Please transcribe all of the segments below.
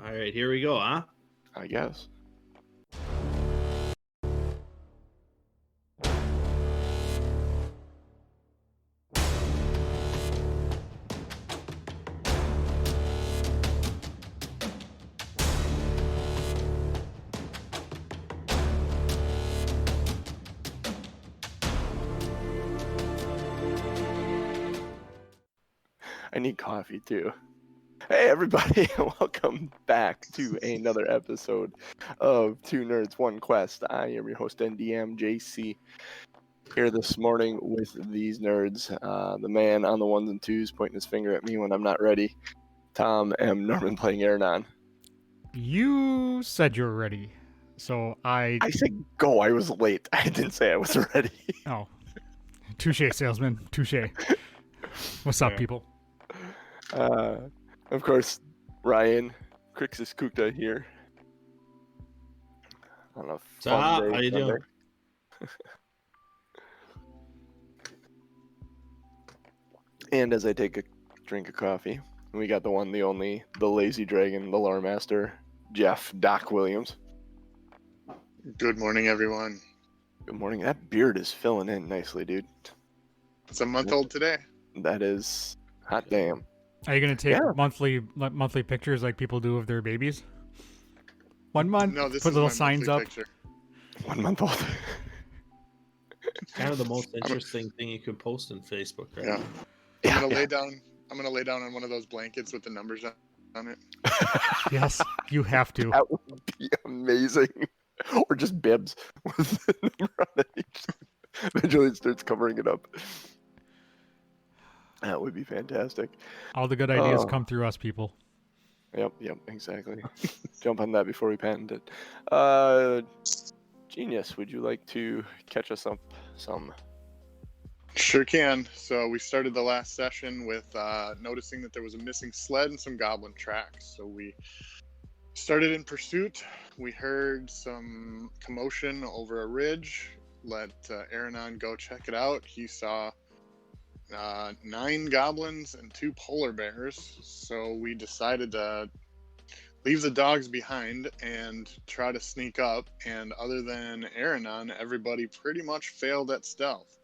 All right, here we go, huh? I guess. I need coffee too. Hey everybody, welcome back to another episode of Two Nerds, One Quest. I am your host NDM JC, here this morning with these nerds. The man on the ones and twos pointing his finger at me when I'm not ready. Tom and Norman playing Aronan. You said you were ready, so I said go, I was late. I didn't say I was ready. Oh, touche, salesman, touche. What's up, people? Of course, Ryan, Krixis Kukta here. On a fun day How you doing? And as I take a drink of coffee, we got the one, the only, the lazy dragon, the lore master, Jeff Doc Williams. Good morning, everyone. Good morning. That beard is filling in nicely, dude. It's a month old today. That is hot damn. Are you gonna take monthly pictures like people do of their babies? 1 month. No, this put is little my signs up. picture. 1 month old. Kind of the most interesting thing you could post on Facebook, right? Yeah. Yeah, I'm gonna lay down. I'm gonna lay down on one of those blankets with the numbers on it. Yes, you have to. That would be amazing. Or just bibs with the number on each. Eventually it starts covering it up. That would be fantastic. All the good ideas come through us, people. Yep, exactly. Jump on that before we patent it. Genius, would you like to catch us up some? Sure can. So we started the last session with noticing that there was a missing sled and some goblin tracks. So we started in pursuit. We heard some commotion over a ridge. Let Aronan go check it out. He saw 9 goblins and 2 polar bears. So we decided to leave the dogs behind and try to sneak up. And other than Aronan, everybody pretty much failed at stealth,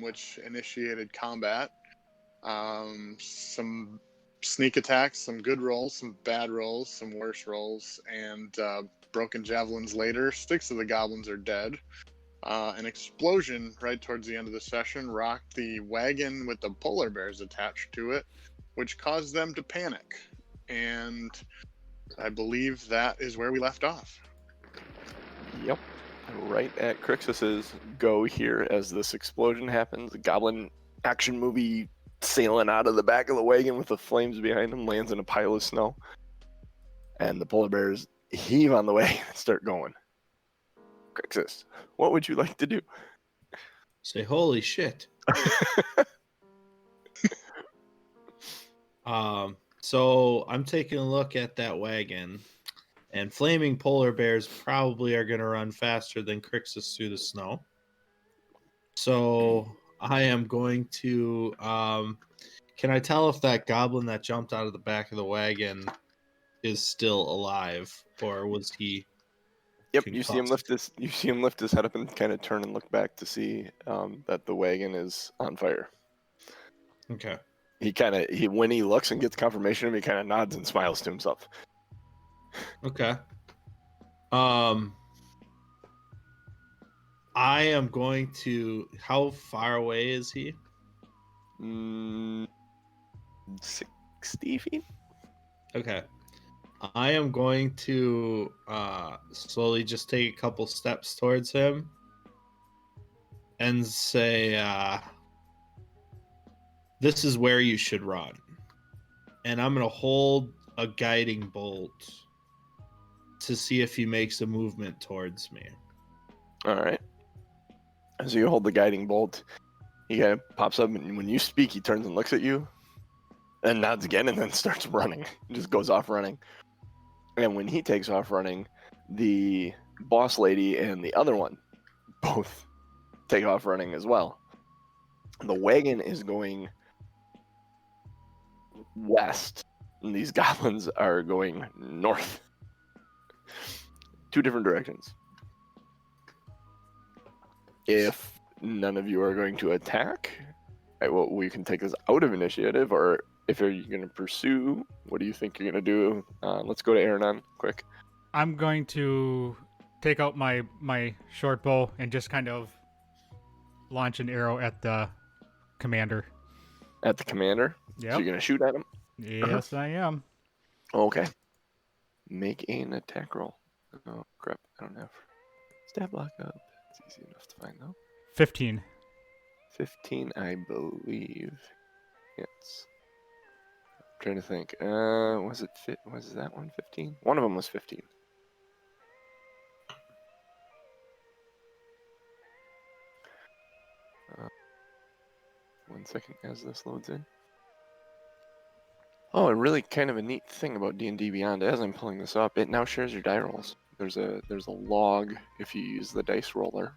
which initiated combat. Some sneak attacks, some good rolls, some bad rolls, some worse rolls, and broken javelins later. 6 of the goblins are dead. An explosion right towards the end of the session rocked the wagon with the polar bears attached to it, which caused them to panic. And I believe that is where we left off. Yep. Right at Krixis's go here as this explosion happens. The goblin action movie sailing out of the back of the wagon with the flames behind him lands in a pile of snow. And the polar bears heave on the wagon and start going. Krixis, what would you like to do? Say, holy shit. So I'm taking a look at that wagon, and flaming polar bears probably are going to run faster than Krixis through the snow. So I am going to, can I tell if that goblin that jumped out of the back of the wagon is still alive, or was he? Yep, you see him lift his head up and kind of turn and look back to see that the wagon is on fire. Okay. When he looks and gets confirmation of him, he kind of nods and smiles to himself. Okay. I am going to. How far away is he? 60 feet. Okay. I am going to slowly just take a couple steps towards him and say, this is where you should run. And I'm going to hold a guiding bolt to see if he makes a movement towards me. All right. As you hold the guiding bolt, he kind of pops up, and when you speak, he turns and looks at you and nods again and then starts running. He just goes off running. And when he takes off running, the boss lady and the other one both take off running as well. The wagon is going west And these goblins are going north. 2 different directions. If none of you are going to attack, well, we can take this out of initiative, or if you're going to pursue, what do you think you're going to do? Let's go to Aronan quick. I'm going to take out my short bow and just kind of launch an arrow at the commander. At the commander? Yep. So you're going to shoot at him? Yes, I am. Okay. Make an attack roll. Oh, crap. I don't have stab lock up. It's easy enough to find, though. 15. 15, I believe. Yes. I'm trying to think. Was that one 15? One of them was 15. One second as this loads in. Oh, and really kind of a neat thing about D&D Beyond, as I'm pulling this up, it now shares your die rolls. There's a log if you use the dice roller,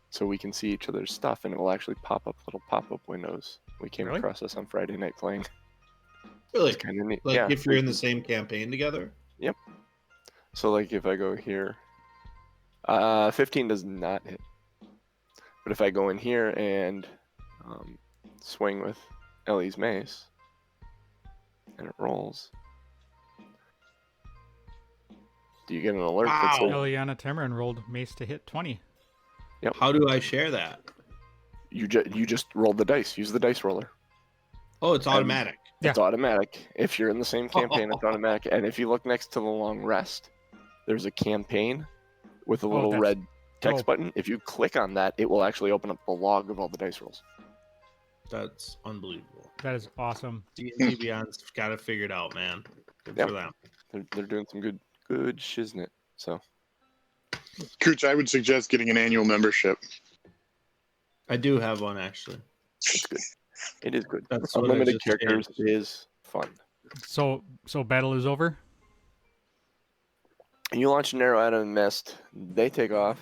so we can see each other's stuff, and it will actually pop up little pop-up windows. We came Really? across this on Friday night playing. Really? It's kind of neat. Like Yeah. if you're in the same campaign together? Yep. So like if I go here, 15 does not hit. But if I go in here and swing with Ellie's mace, and it rolls, do you get an alert that Wow. says Eliana Tamarin rolled mace to hit 20. How do I share that? you just roll the dice? Use the dice roller. Oh, it's automatic. It's automatic. If you're in the same campaign, it's automatic. And if you look next to the long rest, there's a campaign with a little that's- red text button. If you click on that, it will actually open up the log of all the dice rolls. That's unbelievable. That is awesome. D&D Beyond's got it figured out, man. Good Yep. for them. They're doing some good shiznit. So Cooch, I would suggest getting an annual membership. I do have one, actually. it's good. It is good. That's what I Unlimited just characters changed. is fun. So battle is over? You launch an arrow out of the mist. They take off.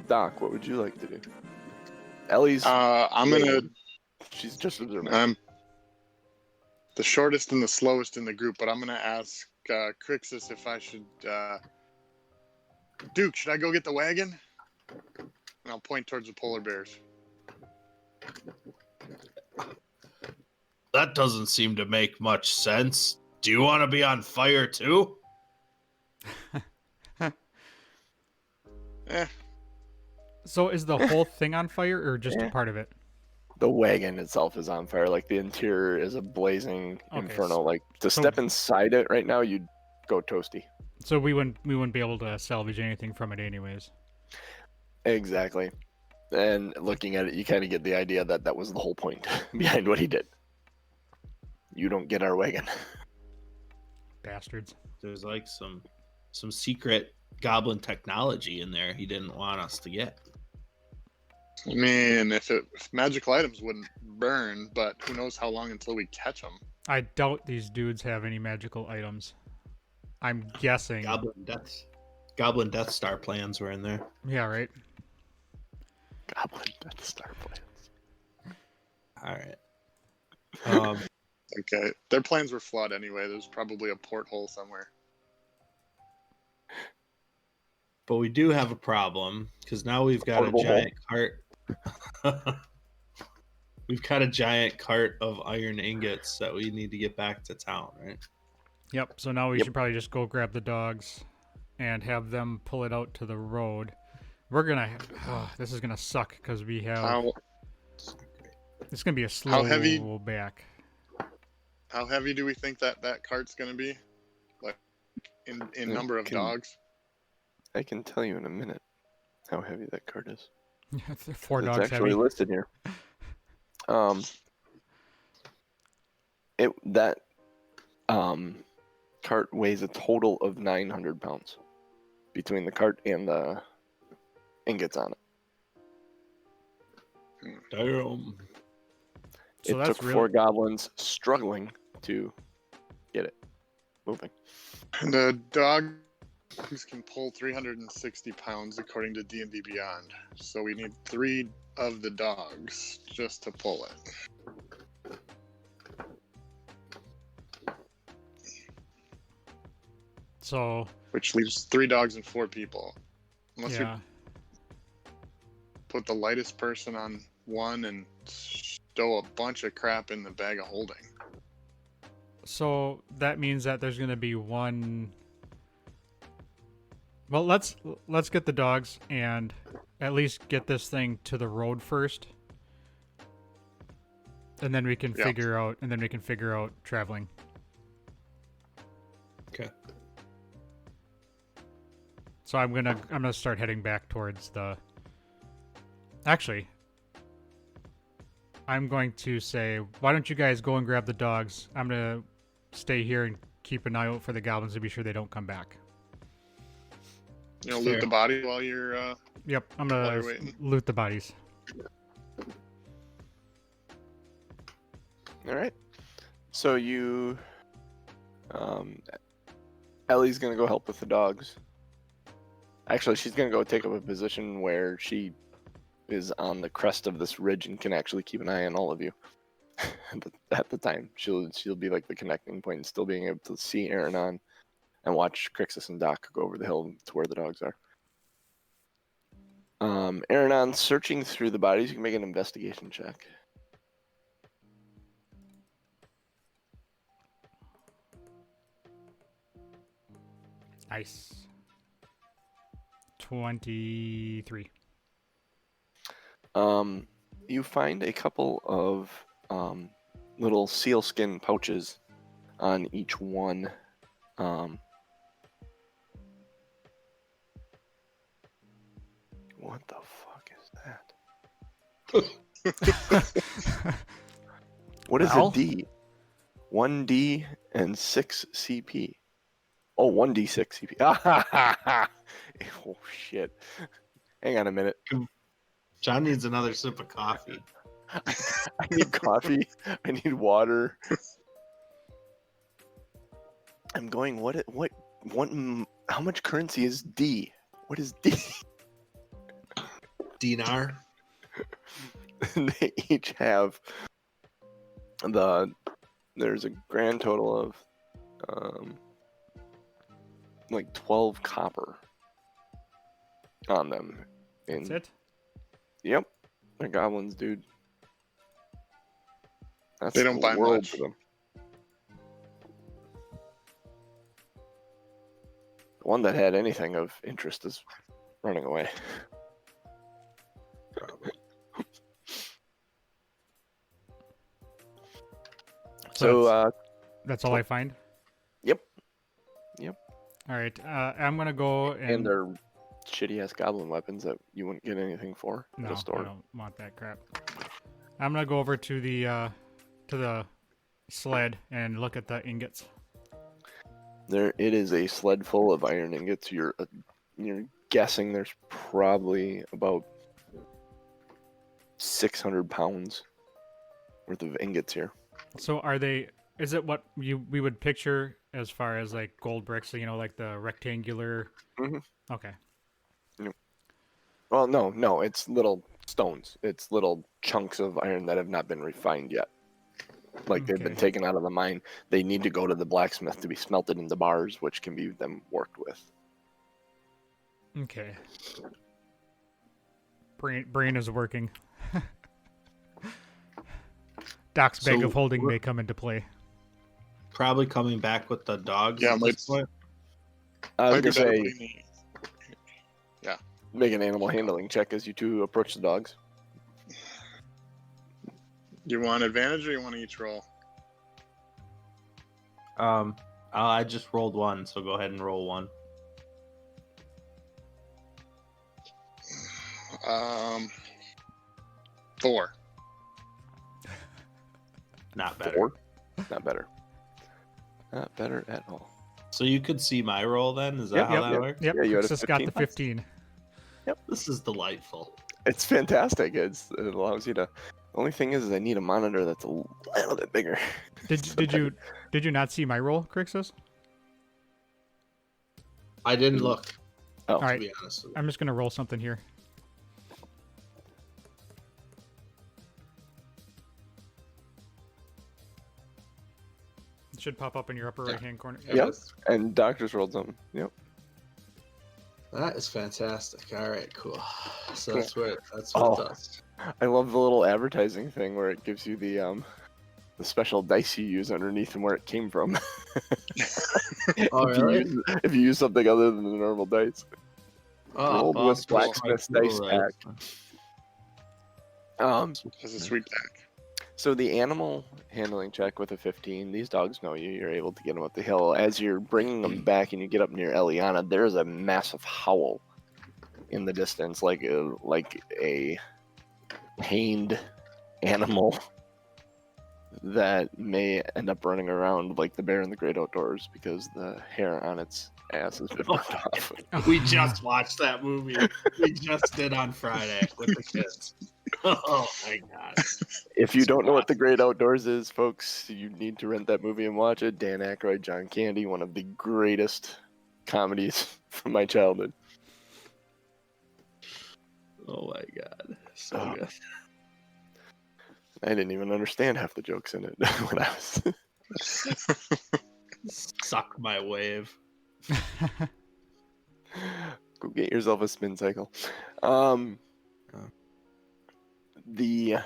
Doc, what would you like to do? Ellie's. I'm gonna. She's just observing. I'm the shortest and the slowest in the group, but I'm gonna ask Krixis if I should. Duke, should I go get the wagon? And I'll point towards the polar bears. That doesn't seem to make much sense. Do you want to be on fire too? Eh, So is the whole thing on fire or just a Yeah. part of it? The wagon itself is on fire. Like the interior is a blazing Okay, inferno. Like to so- step inside it right now, you'd go toasty. So we wouldn't be able to salvage anything from it anyways. Exactly. And looking at it, you kind of get the idea that that was the whole point behind what he did. You don't get our wagon. Bastards. There's like some secret goblin technology in there he didn't want us to get. I mean, if magical items wouldn't burn, but who knows how long until we catch them. I doubt these dudes have any magical items. I'm guessing. Goblin Death Star plans were in there. Yeah, right. Goblin Death Star plans. All right. Okay, their plans were flawed anyway. There's probably a porthole somewhere. But we do have a problem because now we've got Portable a giant cart. We've got a giant cart of iron ingots that we need to get back to town, right? Yep. So now we Yep. should probably just go grab the dogs and have them pull it out to the road. We're gonna. This is gonna suck because we have. How It's gonna be a slow heavy- back. how heavy do we think that cart's gonna be? Like in Yeah, number of can- dogs? I can tell you in a minute how heavy that cart is. 4 It's dogs actually heavy. listed here. That cart weighs a total of 900 pounds between the cart and the ingots on it. Damn. So It that's took real. 4 goblins struggling to get it moving. The dogs can pull 360 pounds according to D&D Beyond. So we need 3 of the dogs just to pull it. So which leaves 3 dogs and 4 people. Unless we yeah. put the lightest person on one and stow a bunch of crap in the bag of holding. So that means that there's gonna be one. Well, let's get the dogs and at least get this thing to the road first, and then we can Yeah. figure out traveling. Okay. So I'm gonna start heading back towards the. Actually, I'm going to say, why don't you guys go and grab the dogs? I'm gonna stay here and keep an eye out for the goblins to be sure they don't come back. Loot Fair. the body while you're Yep, I'm While gonna you're waiting. loot the bodies. All right. So Ellie's gonna go help with the dogs. Actually, she's gonna go take up a position where she is on the crest of this ridge and can actually keep an eye on all of you. At the time, she'll be like the connecting point, and still being able to see Aronan and watch Krixis and Doc go over the hill to where the dogs are. Aronan, searching through the bodies, you can make an investigation check. Nice. 23. You find a couple of little sealskin pouches on each one. What the fuck is that? What is Well? a D? 1D and 6 CP. Oh, 1D6 CP. Oh, shit. Hang on a minute. John needs another sip of coffee. I need coffee. I need water. I'm going, how much currency is D? What is D? Dinar. They each have there's a grand total of like 12 copper on them. That's it? Yep, they're goblins, dude. That's They don't the buy world much. for them. The one that had anything of interest is running away. Probably. So, That's all I find? Yep. All right. I'm going to go and they're shitty ass goblin weapons that you wouldn't get anything for in No, a store. I don't want that crap. I'm going to go over to the sled and look at the ingots. It is a sled full of iron ingots. You're guessing there's probably about 600 pounds worth of ingots here. So is it what we would picture as far as like gold bricks, like the rectangular? Mhm. Okay. Well, no, it's little stones. It's little chunks of iron that have not been refined yet. Like they've been Okay. taken out of the mine. They need to go to the blacksmith to be smelted into bars, which can be then worked with. Okay. Brain is working. Doc's bag So of holding we're- may come into play. Probably coming back with the dogs. Yeah, at might- this point. I was might be gonna better say, putting the- make an animal handling check as you two approach the dogs. You want advantage or you want to each roll? I just rolled one, so go ahead and roll one. 4. Not better. 4? Not better. Not better at all. So you could see my roll then? Is that Yep, how yep, that works? Yep, Yeah, you had a Krixis got the 15. 15. This is delightful. It's fantastic. It allows you to. The only thing is I need a monitor that's a little bit bigger. Did you not see my roll, Krixis? I didn't look, Oh, All to right. be honest with you. I'm just gonna roll something here. Should pop up in your upper right-hand corner. Yep. And Doc just rolled something. Yep. That is fantastic. All right, cool. So Cool. that's what it does. I love the little advertising thing where it gives you the special dice you use underneath and where it came from. Oh, really? If you use something other than the normal dice. Rolled Oh, with Blacksmith's dice pack. That's a sweet pack. So the animal handling check with a 15, these dogs know you. You're able to get them up the hill. As you're bringing them back and you get up near Eliana, there's a massive howl in the distance, like a pained animal that may end up running around like the bear in the great outdoors because the hair on its ass has been ripped off. We just watched that movie. We just did on Friday with the kids. Oh my god. If you don't know what the great outdoors is, folks, you need to rent that movie and watch it. Dan Aykroyd, John Candy, one of the greatest comedies from my childhood. Oh my god. So good. I didn't even understand half the jokes in it when I was Suck my wave. Go get yourself a spin cycle. The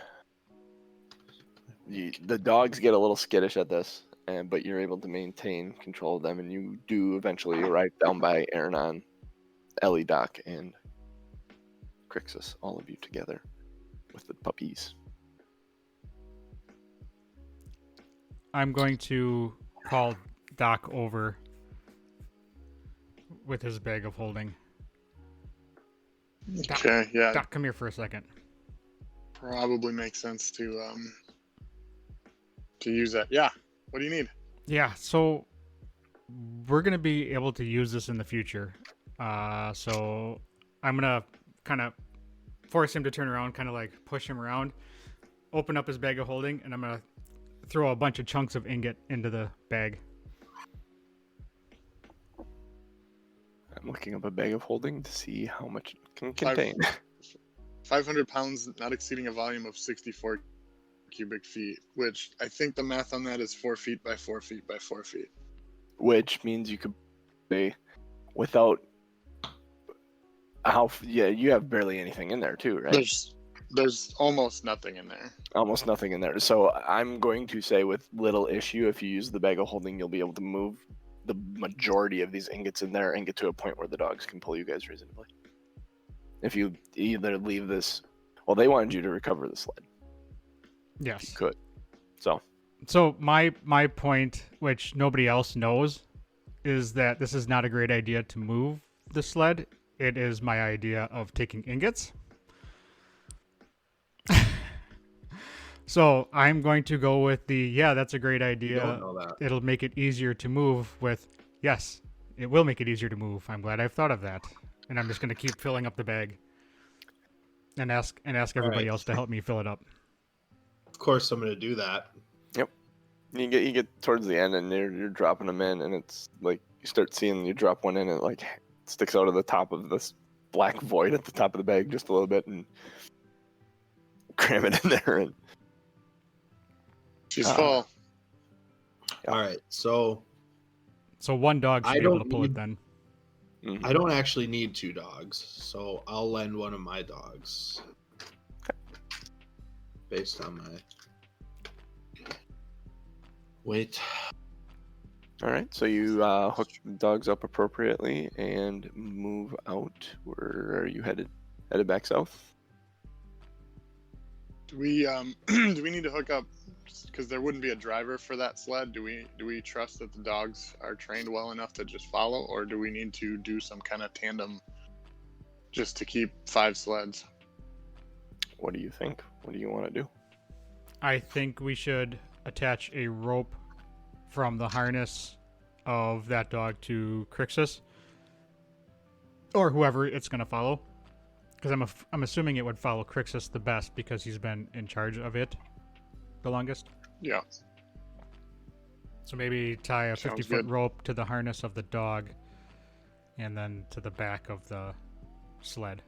dogs get a little skittish at this, but you're able to maintain control of them, and you do eventually arrive down by Aronan, Ellie, Doc, and Krixis, all of you together with the puppies. I'm going to call Doc over with his bag of holding. Okay, yeah. Doc, come here for a second. Probably makes sense to use that. Yeah. What do you need? Yeah, so we're gonna be able to use this in the future. So I'm gonna kind of force him to turn around, kind of like push him around, open up his bag of holding, and I'm gonna throw a bunch of chunks of ingot into the bag. I'm looking up a bag of holding to see how much it can contain. 500 pounds, not exceeding a volume of 64 cubic feet, which I think the math on that is 4 feet by 4 feet by 4 feet. Which means you could say without you have barely anything in there too, right? There's almost nothing in there. Almost nothing in there. So I'm going to say with little issue, if you use the bag of holding, you'll be able to move the majority of these ingots in there and get to a point where the dogs can pull you guys reasonably. If you either leave this, well, they wanted you to recover the sled. Yes. If you could. So my point, which nobody else knows, is that this is not a great idea to move the sled. It is my idea of taking ingots. So I'm going to go with that's a great idea. You don't know that. It'll make it easier to move with, yes, it will make it easier to move. I'm glad I've thought of that. And I'm just going to keep filling up the bag and ask everybody else to help me fill it up. Of course, I'm going to do that. Yep. You get towards the end and you're dropping them in, and it's like you start seeing you drop one in and it like sticks out of the top of this black void at the top of the bag just a little bit and cram it in there. And she's full. Yeah. All right, so one dog should I be able to don't pull it need- then. I don't actually need 2 dogs, so I'll lend one of my dogs. Based on my weight. All right, so you hook the dogs up appropriately and move out. Where are you headed? Headed back south? Do we do we need to hook up? Because there wouldn't be a driver for that sled. Do we trust that the dogs are trained well enough to just follow, or do we need to do some kind of tandem just to keep 5 sleds? What do you think? What do you want to do? I think we should attach a rope from the harness of that dog to Krixis, or whoever it's going to follow. Because I'm assuming it would follow Krixis the best because he's been in charge of it the longest. Yeah. So maybe tie a Sounds 50-foot good. rope to the harness of the dog and then to the back of the sled.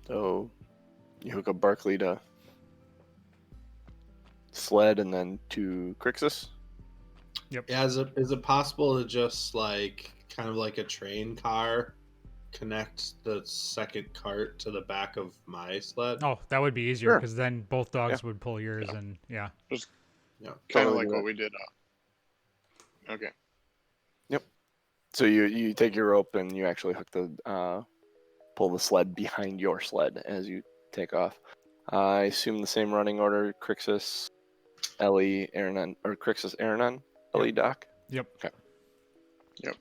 So you hook up Barkley to sled and then to Krixis. Yep. Yeah, is it possible to just like kind of like a train car connect the second cart to the back of my sled? Oh, that would be easier Sure. because then both dogs would pull yours, and yeah. Yeah. Kind of Totally like do what that. we did. Okay. So you take your rope and you actually hook pull the sled behind your sled as you take off. I assume the same running order: Krixis, Ellie, Aronan, or Krixis, Aronan, Ellie, Doc. Yep. Okay. Yep.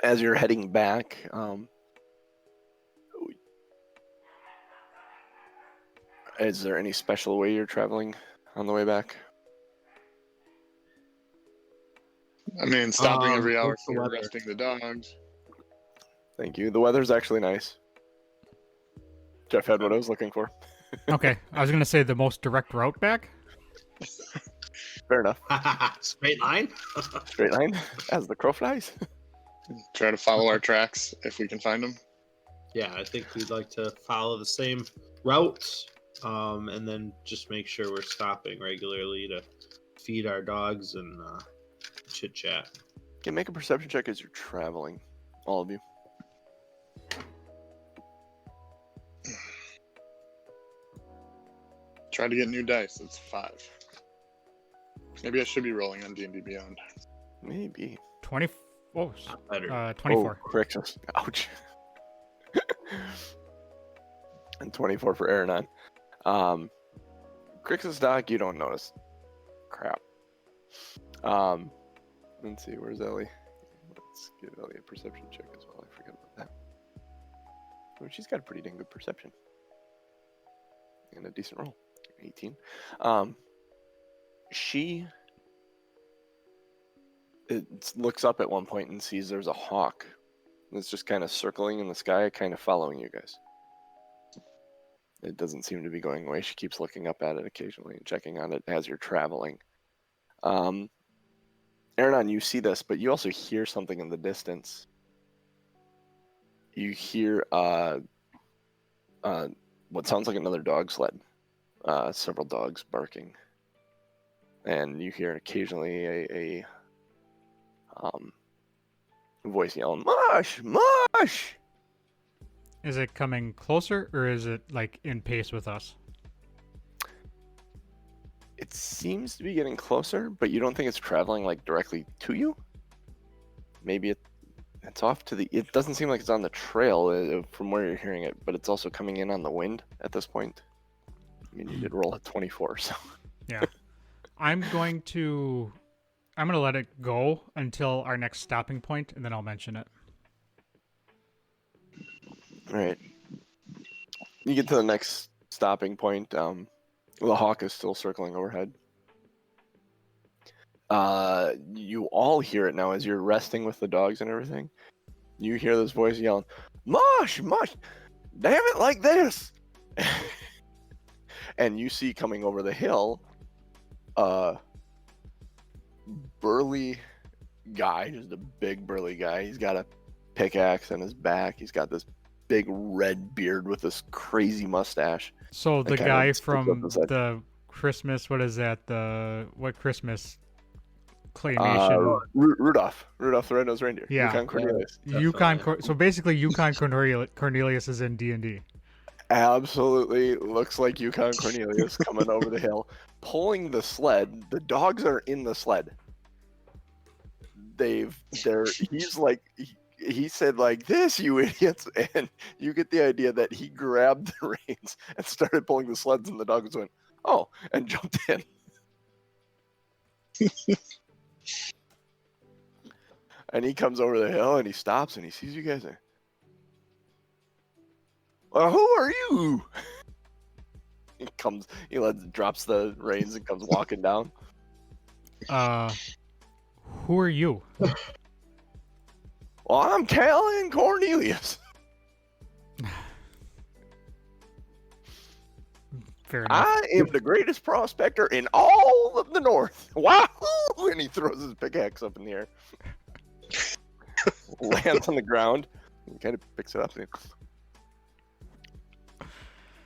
As you're heading back, is there any special way you're traveling on the way back? I mean, stopping every hour what's the for weather? resting the dogs. Thank you. The weather's actually nice. Jeff had what I was looking for. Okay, I was gonna say the most direct route back. Fair enough. Straight line? Straight line, as the crow flies. Try to follow our tracks if we can find them. Yeah, I think we'd like to follow the same route, and then just make sure we're stopping regularly to feed our dogs and chit chat. Okay, make a perception check as you're traveling, all of you. Try to get new dice. It's 5. Maybe I should be rolling on D&D Beyond. Maybe. 20. Oh, Not better. 24. Oh, Krixis. Ouch. And 24 for Aronan. Krixis, Doc, you don't notice. Crap. Let's see, where's Ellie? Let's give Ellie a perception check as well. I forgot about that. Oh, she's got a pretty dang good perception. And a decent roll. 18. She looks up at one point and sees there's a hawk that's just kind of circling in the sky, kind of following you guys. It doesn't seem to be going away. She keeps looking up at it occasionally and checking on it as you're traveling. Aronan, you see this, but you also hear something in the distance. You hear what sounds like another dog sled. Several dogs barking. And you hear occasionally a voice yelling, "Mush! Mush!" Is it coming closer, or is it like in pace with us? It seems to be getting closer, but you don't think it's traveling like directly to you. Maybe it's off to the. It doesn't seem like it's on the trail from where you're hearing it, but it's also coming in on the wind at this point. I mean, you did roll a 24, so. Yeah. I'm going to let it go until our next stopping point, and then I'll mention it. All right. You get to the next stopping point. The hawk is still circling overhead. You all hear it now as you're resting with the dogs and everything. You hear this voice yelling, "Mush! Mush! Damn it, like this!" And you see coming over the hill burly guy, just a big burly guy. He's got a pickaxe on his back. He's got this big red beard with this crazy mustache. So the kinda guy sticks up from his head. the Christmas, what is that? What Christmas claymation? Rudolph the Red-Nosed Reindeer. Yeah. Yukon Cornelius. So basically, Yukon Cornelius is in D&D. Absolutely looks like Yukon Cornelius coming over the hill, pulling the sled. The dogs are in the sled. He's like, he said like, "This, you idiots," and you get the idea that he grabbed the reins and started pulling the sleds, and the dogs went, "Oh," and jumped in. And he comes over the hill and he stops and he sees you guys. "Well, who are you?" Drops the reins and comes walking down. Who are you? "Well, I'm Callan Cornelius. Fair enough. I am the greatest prospector in all of the North." Wow! And he throws his pickaxe up in the air. Lands on the ground. He kind of picks it up and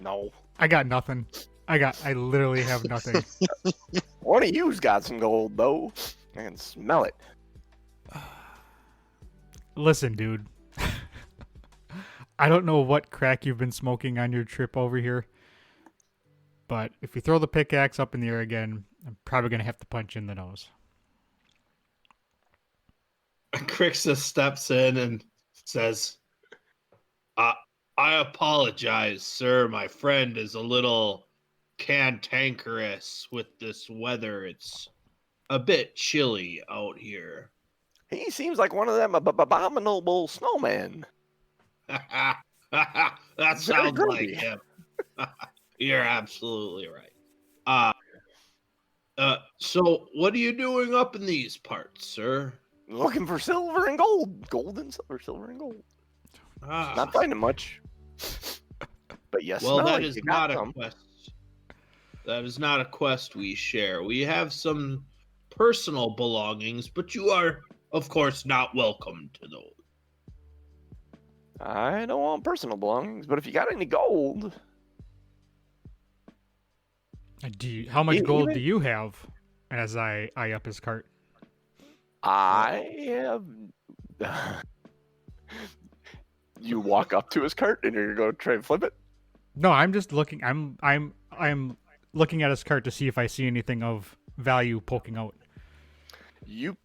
No. I got nothing. I literally have nothing. One of you's got some gold, though. I can smell it. Listen, dude. I don't know what crack you've been smoking on your trip over here, but if you throw the pickaxe up in the air again, I'm probably going to have to punch you in the nose. Krixis steps in and says, I apologize, sir. My friend is a little cantankerous with this weather. It's a bit chilly out here. He seems like one of them abominable snowmen. That Very sounds like grumpy. him. You're absolutely right. So what are you doing up in these parts, sir? Looking for silver and gold. Gold and silver, silver and gold. Not finding much. But yes, Well, smell that like is you got not a some. quest. That is not a quest we share. We have some personal belongings, but you are, of course, not welcome to those. I don't want personal belongings, but if you got any gold, How much gold Even- do you have? As I eye up his cart. I have. You walk up to his cart and you're gonna try and flip it. No, I'm just looking. I'm looking at his cart to see if I see anything of value poking out. You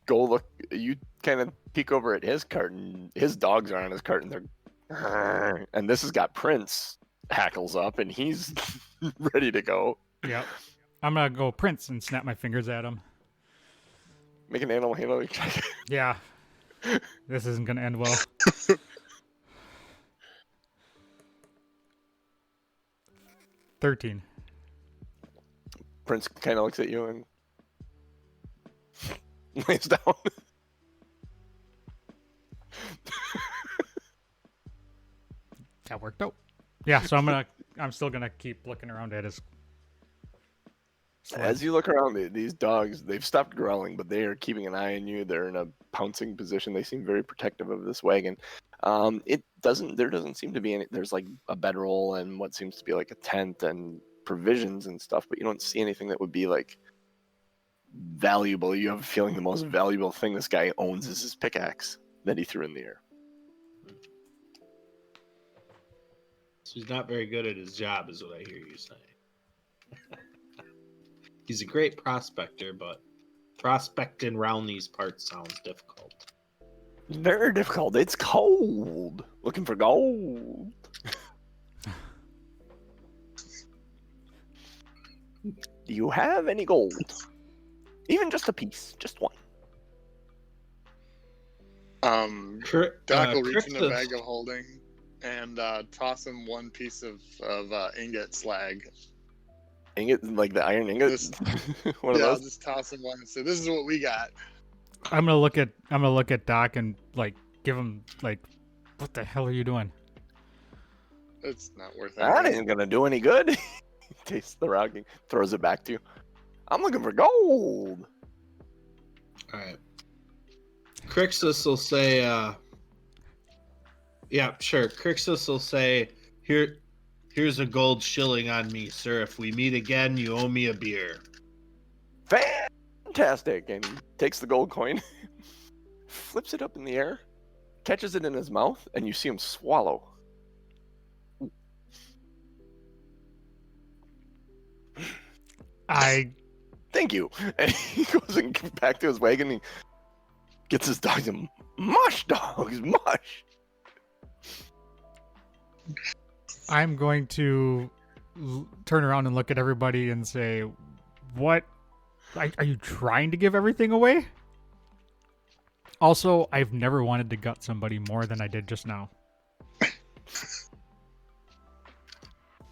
go look. You kind of peek over at his cart, and his dogs are on his cart, and they're. And this has got Prince hackles up, and he's ready to go. Yep. I'm gonna go Prince and snap my fingers at him. Make an animal handling check. Yeah. This isn't gonna end well. 13. Prince kind of looks at you and lays down. That worked out. Yeah, so I'm still gonna keep looking around at his sled. As you look around, these dogs, they've stopped growling, but they are keeping an eye on you. They're in a pouncing position. They seem very protective of this wagon. There doesn't seem to be any, there's like a bedroll and what seems to be like a tent and provisions and stuff, but you don't see anything that would be like valuable. You have a feeling the most valuable thing this guy owns is his pickaxe that he threw in the air. So he's not very good at his job, is what I hear you saying. He's a great prospector, but prospecting around these parts sounds difficult. Very difficult. It's cold. Looking for gold. Do you have any gold? Even just a piece, just one. Doc will reach in the Krixis- bag of holding and toss him one piece of ingot slag. Ingot, like the iron ingot. One of I'll those. just toss him one and say, "This is what we got." I'm gonna look at Doc and like give him like, what the hell are you doing? It's not worth it. That ain't gonna do any good. He tastes the rock, and throws it back to you. I'm looking for gold. All right. Krixis will say, yeah, sure. Krixis will say, here's a gold shilling on me, sir. If we meet again, you owe me a beer. Fantastic. And he takes the gold coin, flips it up in the air, catches it in his mouth, and you see him swallow. Thank you. And he goes and gets back to his wagon and he gets his dogs and mush, dogs, mush. I'm going to turn around and look at everybody and say, what? Are you trying to give everything away? Also, I've never wanted to gut somebody more than I did just now.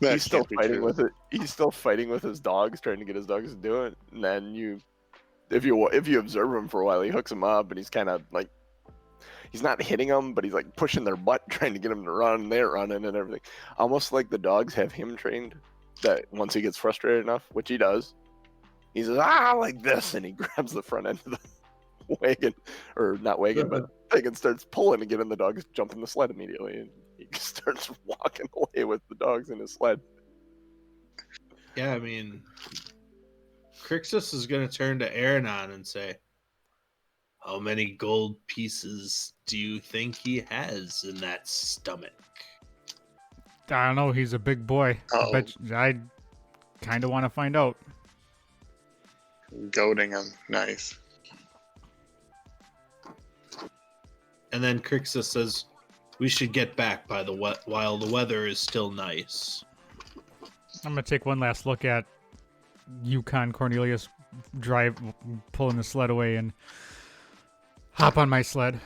That He's still can't be fighting true. with it. He's still fighting with his dogs, trying to get his dogs to do it. And then if you observe him for a while, he hooks him up, and he's kind of like, he's not hitting them, but he's like pushing their butt, trying to get them to run. And they're running and everything, almost like the dogs have him trained. That once he gets frustrated enough, which he does, he says like this, and he grabs the front end of the wagon, or not wagon, but thing, and starts pulling to get in. The dogs jump in the sled immediately. He starts walking away with the dogs in his sled. Yeah, I mean, Krixis is going to turn to Aronan and say, how many gold pieces do you think he has in that stomach? I don't know. He's a big boy. Oh. I kind of want to find out. Goading him. Nice. And then Krixis says, we should get back while the weather is still nice. I'm gonna take one last look at Yukon Cornelius pulling the sled away and hop on my sled.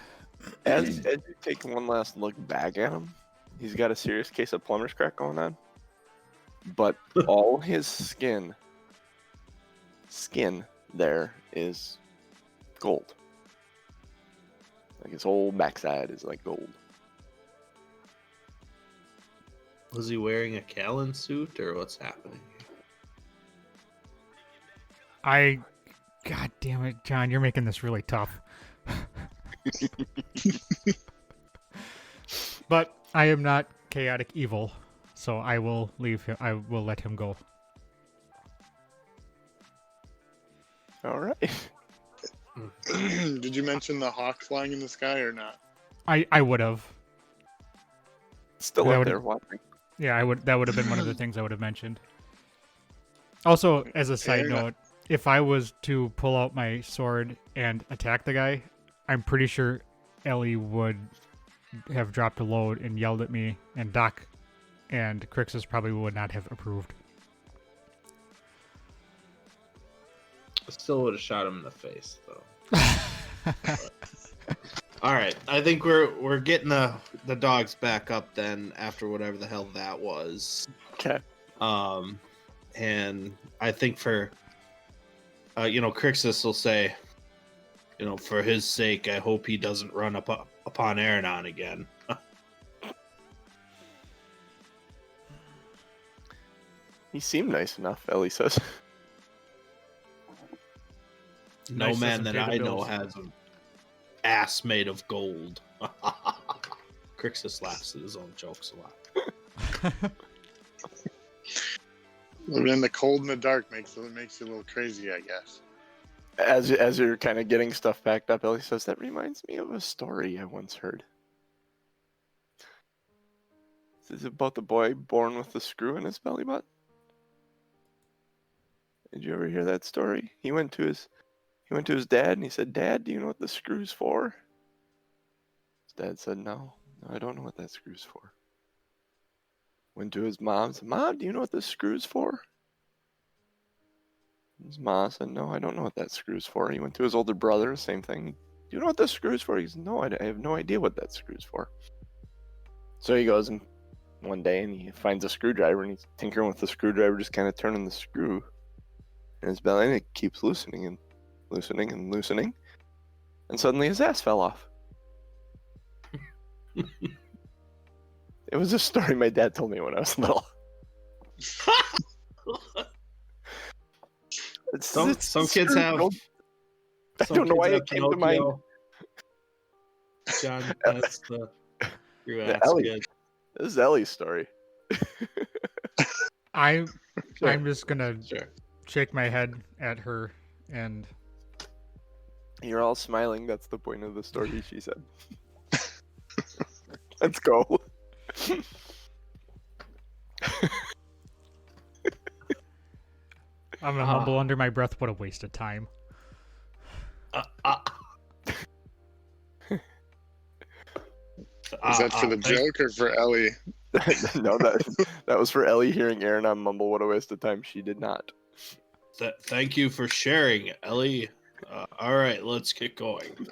As you take one last look back at him, he's got a serious case of plumber's crack going on. But all his skin there is gold. Like his whole backside is like gold. Was he wearing a Callan suit or what's happening? God damn it, John, you're making this really tough. But I am not chaotic evil, so I will leave him. I will let him go. All right. Did you mention the hawk flying in the sky or not? I would have. Still That up would- there watching. Yeah, I would. That would have been one of the things I would have mentioned. Also, as a side Fair enough. note, if I was to pull out my sword and attack the guy, I'm pretty sure Ellie would have dropped a load and yelled at me, and Doc and Krixis probably would not have approved. I still would have shot him in the face, though. All right, I think we're getting the dogs back up then after whatever the hell that was. Okay. And I think for Krixis will say, for his sake, I hope he doesn't run upon Aronan again. He seemed nice enough, Ellie says. No Nice man doesn't that pay the I know bills. has an ass made of gold. Krixis laughs at his own jokes a lot. Living in the cold and the dark makes you a little crazy, I guess. As you're kind of getting stuff packed up, Ellie says, that reminds me of a story I once heard. This is about the boy born with the screw in his belly button. Did you ever hear that story? He went to his dad and he said, Dad, do you know what the screw's for? His dad said, No, I don't know what that screw's for. Went to his mom and said, Mom, do you know what this screw's for? His mom said, No, I don't know what that screw's for. He went to his older brother, same thing. Do you know what this screw's for? He said, No, I have no idea what that screw's for. So he goes and one day and he finds a screwdriver and he's tinkering with the screwdriver, just kind of turning the screw in his belly, and it keeps loosening and loosening and loosening. And suddenly his ass fell off. It was a story my dad told me when I was little. Some kids have. I don't know why it came to mind. John, that's the screw ass Ellie. kid. This is Ellie's story. I'm Sure. just gonna Sure. shake my head at her and You're all smiling. That's the point of the story, she said. Let's go. I'm gonna mumble under my breath, what a waste of time. Is that for the joke or for Ellie? No, that was for Ellie hearing Aronan mumble, what a waste of time. She did not. Thank you for sharing, Ellie. All right, let's get going.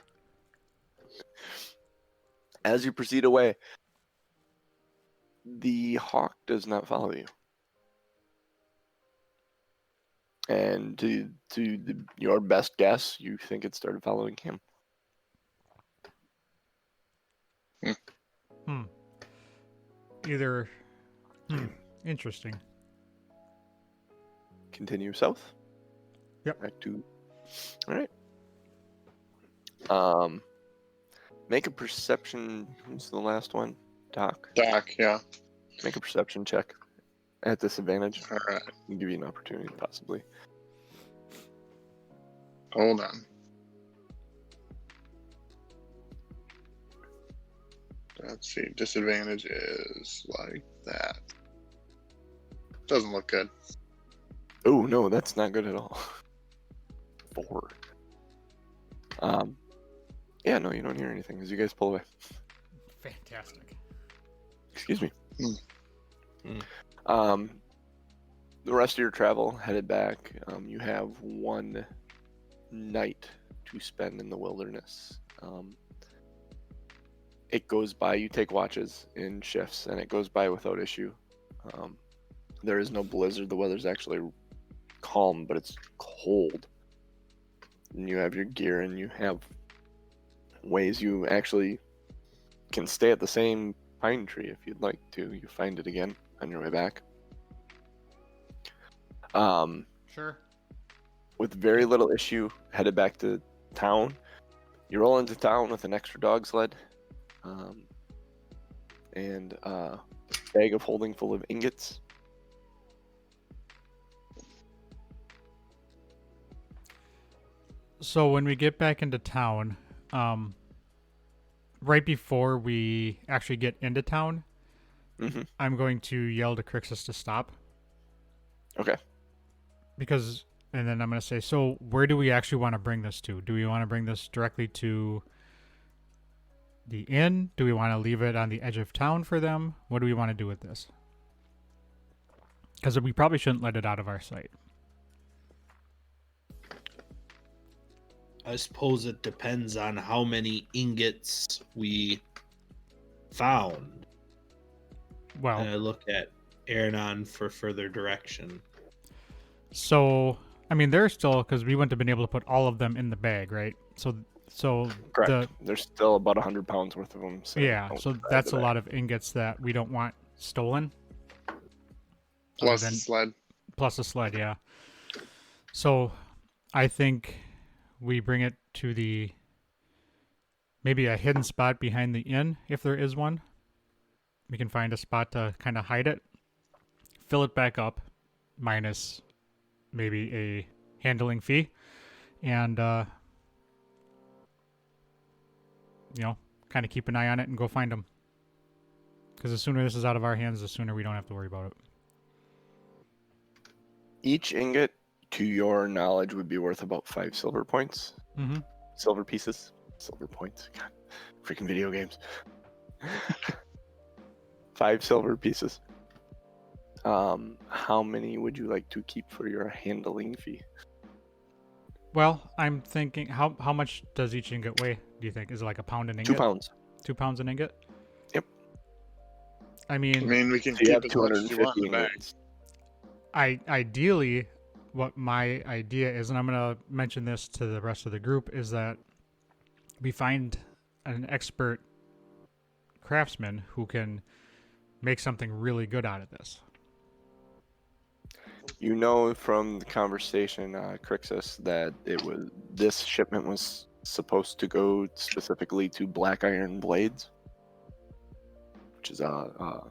As you proceed away, the hawk does not follow you. And to your best guess, you think it started following him. Interesting. Continue south. Yep. Back to. All right. Make a perception. Who's the last one? Doc. Doc, yeah. Make a perception check at disadvantage. All right. I'll give you an opportunity, possibly. Hold on. Let's see. Disadvantage is like that. Doesn't look good. Oh no, that's not good at all. 4. Yeah, no, you don't hear anything as you guys pull away. Fantastic. Excuse me. Hmm. The rest of your travel headed back. You have 1 night to spend in the wilderness. It goes by. You take watches in shifts, and it goes by without issue. There is no blizzard. The weather's actually calm, but it's cold. And you have your gear, and you have ways you actually can stay at the same pine tree if you'd like to. You find it again on your way back. Sure. With very little issue, headed back to town. You roll into town with an extra dog sled, and a bag of holding full of ingots. So when we get back into town, right before we actually get into town, Mm-hmm. I'm going to yell to Krixis to stop. Okay. And then I'm going to say, so where do we actually want to bring this to? Do we want to bring this directly to the inn? Do we want to leave it on the edge of town for them? What do we want to do with this? Because we probably shouldn't let it out of our sight. I suppose it depends on how many ingots we found. Well, And I look at Aronan for further direction. so I mean, they're still, because we wouldn't have been able to put all of them in the bag, right? So Correct. There's still about 100 pounds worth of them. yeah, so that's a lot of ingots that we don't want stolen. Plus the sled. Plus a sled, yeah. So I think we bring it to maybe a hidden spot behind the inn, if there is one. We can find a spot to kind of hide it, fill it back up, minus maybe a handling fee, and kind of keep an eye on it and go find them. Because the sooner this is out of our hands, the sooner we don't have to worry about it. Each ingot, to your knowledge, would be worth about 5 silver points. Mm-hmm. Silver pieces. Silver points. God, freaking video games. 5 silver pieces. How many would you like to keep for your handling fee? Well, I'm thinking, how much does each ingot weigh, do you think? Is it like a pound an ingot? 2 pounds. 2 pounds an ingot? Yep. I mean, We can So you keep have as much as you want 250 in the bag. ingots. ideally, what my idea is, and I'm going to mention this to the rest of the group, is that we find an expert craftsman who can make something really good out of this. You know from the conversation, Krixis, that this shipment was supposed to go specifically to Black Iron Blades, which is a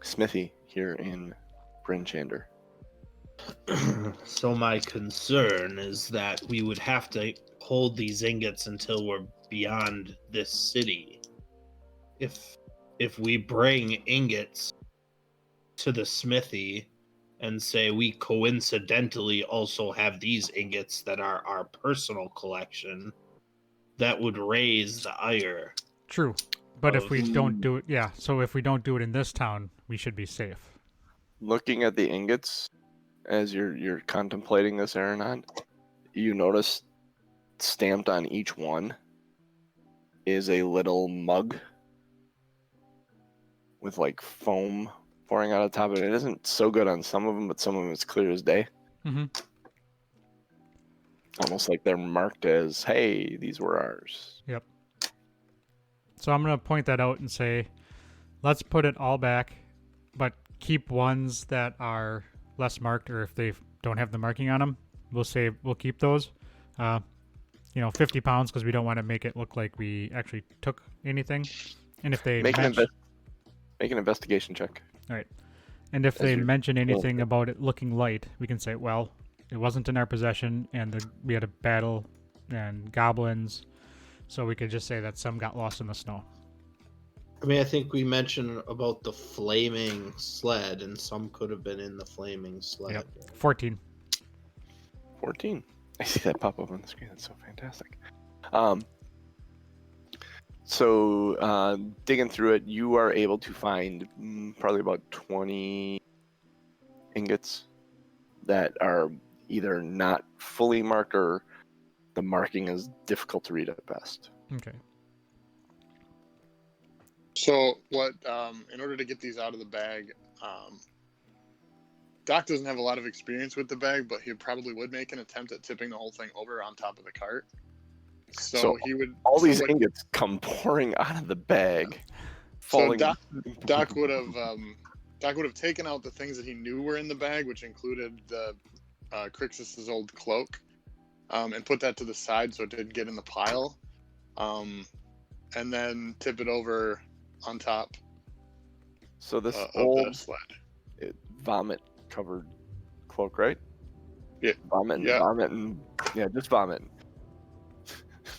smithy here in Bryn Shander. So my concern is that we would have to hold these ingots until we're beyond this city. If we bring ingots to the smithy and say we coincidentally also have these ingots that are our personal collection, that would raise the ire. True. But if we Of- don't do it, yeah, so if we don't do it in this town, we should be safe. Looking at the ingots as you're contemplating this, Aronan, you notice stamped on each one is a little mug with like foam pouring out of the top of it. It isn't so good on some of them, but some of them it's clear as day. Mm-hmm. Almost like they're marked as, hey, these were ours. Yep. So I'm going to point that out and say, let's put it all back, but keep ones that are less marked, or if they don't have the marking on them, we'll keep those. 50 pounds, because we don't want to make it look like we actually took anything. And if they Make an mention, investigation check. and if as they you're mention going anything through. about it looking light, we can say, well, it wasn't in our possession, and we had a battle and goblins, so we could just say that some got lost in the snow. I mean, I think we mentioned about the flaming sled, and some could have been in the flaming sled. Yep. 14. 14. I see that pop up on the screen. That's so fantastic. So digging through it, you are able to find probably about 20 ingots that are either not fully marked or the marking is difficult to read at best. Okay. So what? In order to get these out of the bag, Doc doesn't have a lot of experience with the bag, but he probably would make an attempt at tipping the whole thing over on top of the cart. So he would. All so these what- ingots come pouring out of the bag, So falling. Doc would have taken out the things that he knew were in the bag, which included the Krixis' old cloak, and put that to the side so it didn't get in the pile, and then tip it over on top So this of old the sled. vomit-covered cloak, right? Yeah. Vomit and Yeah. vomit and just vomit.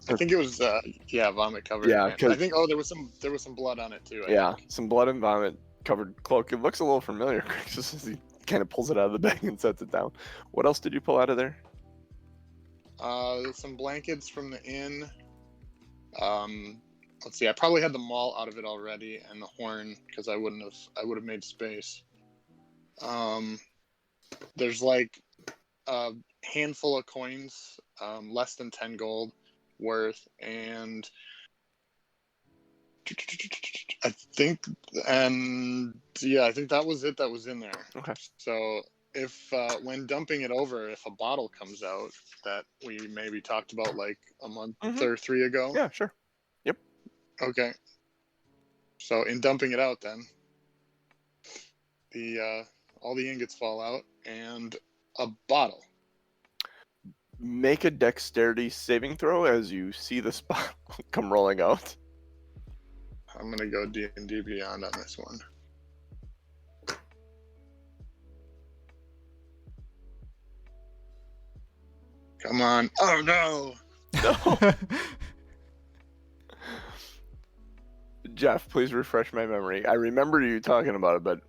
I think it was vomit covered. Yeah, and 'cause- I think there was some blood on it too. I Yeah, think. some blood and vomit covered cloak. It looks a little familiar, Chris, as he kind of pulls it out of the bag and sets it down. What else did you pull out of there? Some blankets from the inn. Let's see. I probably had the maul out of it already, and the horn because I would have made space. There's like a handful of coins, less than 10 gold worth, and I think that was it that was in there. Okay. So if when dumping it over, if a bottle comes out that we maybe talked about like a month or 3 ago. Yeah, sure. Okay. So in dumping it out, then the all the ingots fall out and a bottle. Make a dexterity saving throw as you see the spot come rolling out. I'm gonna go D&D Beyond on this one. Come on! Oh no! No. Jeff, please refresh my memory. I remember you talking about it, but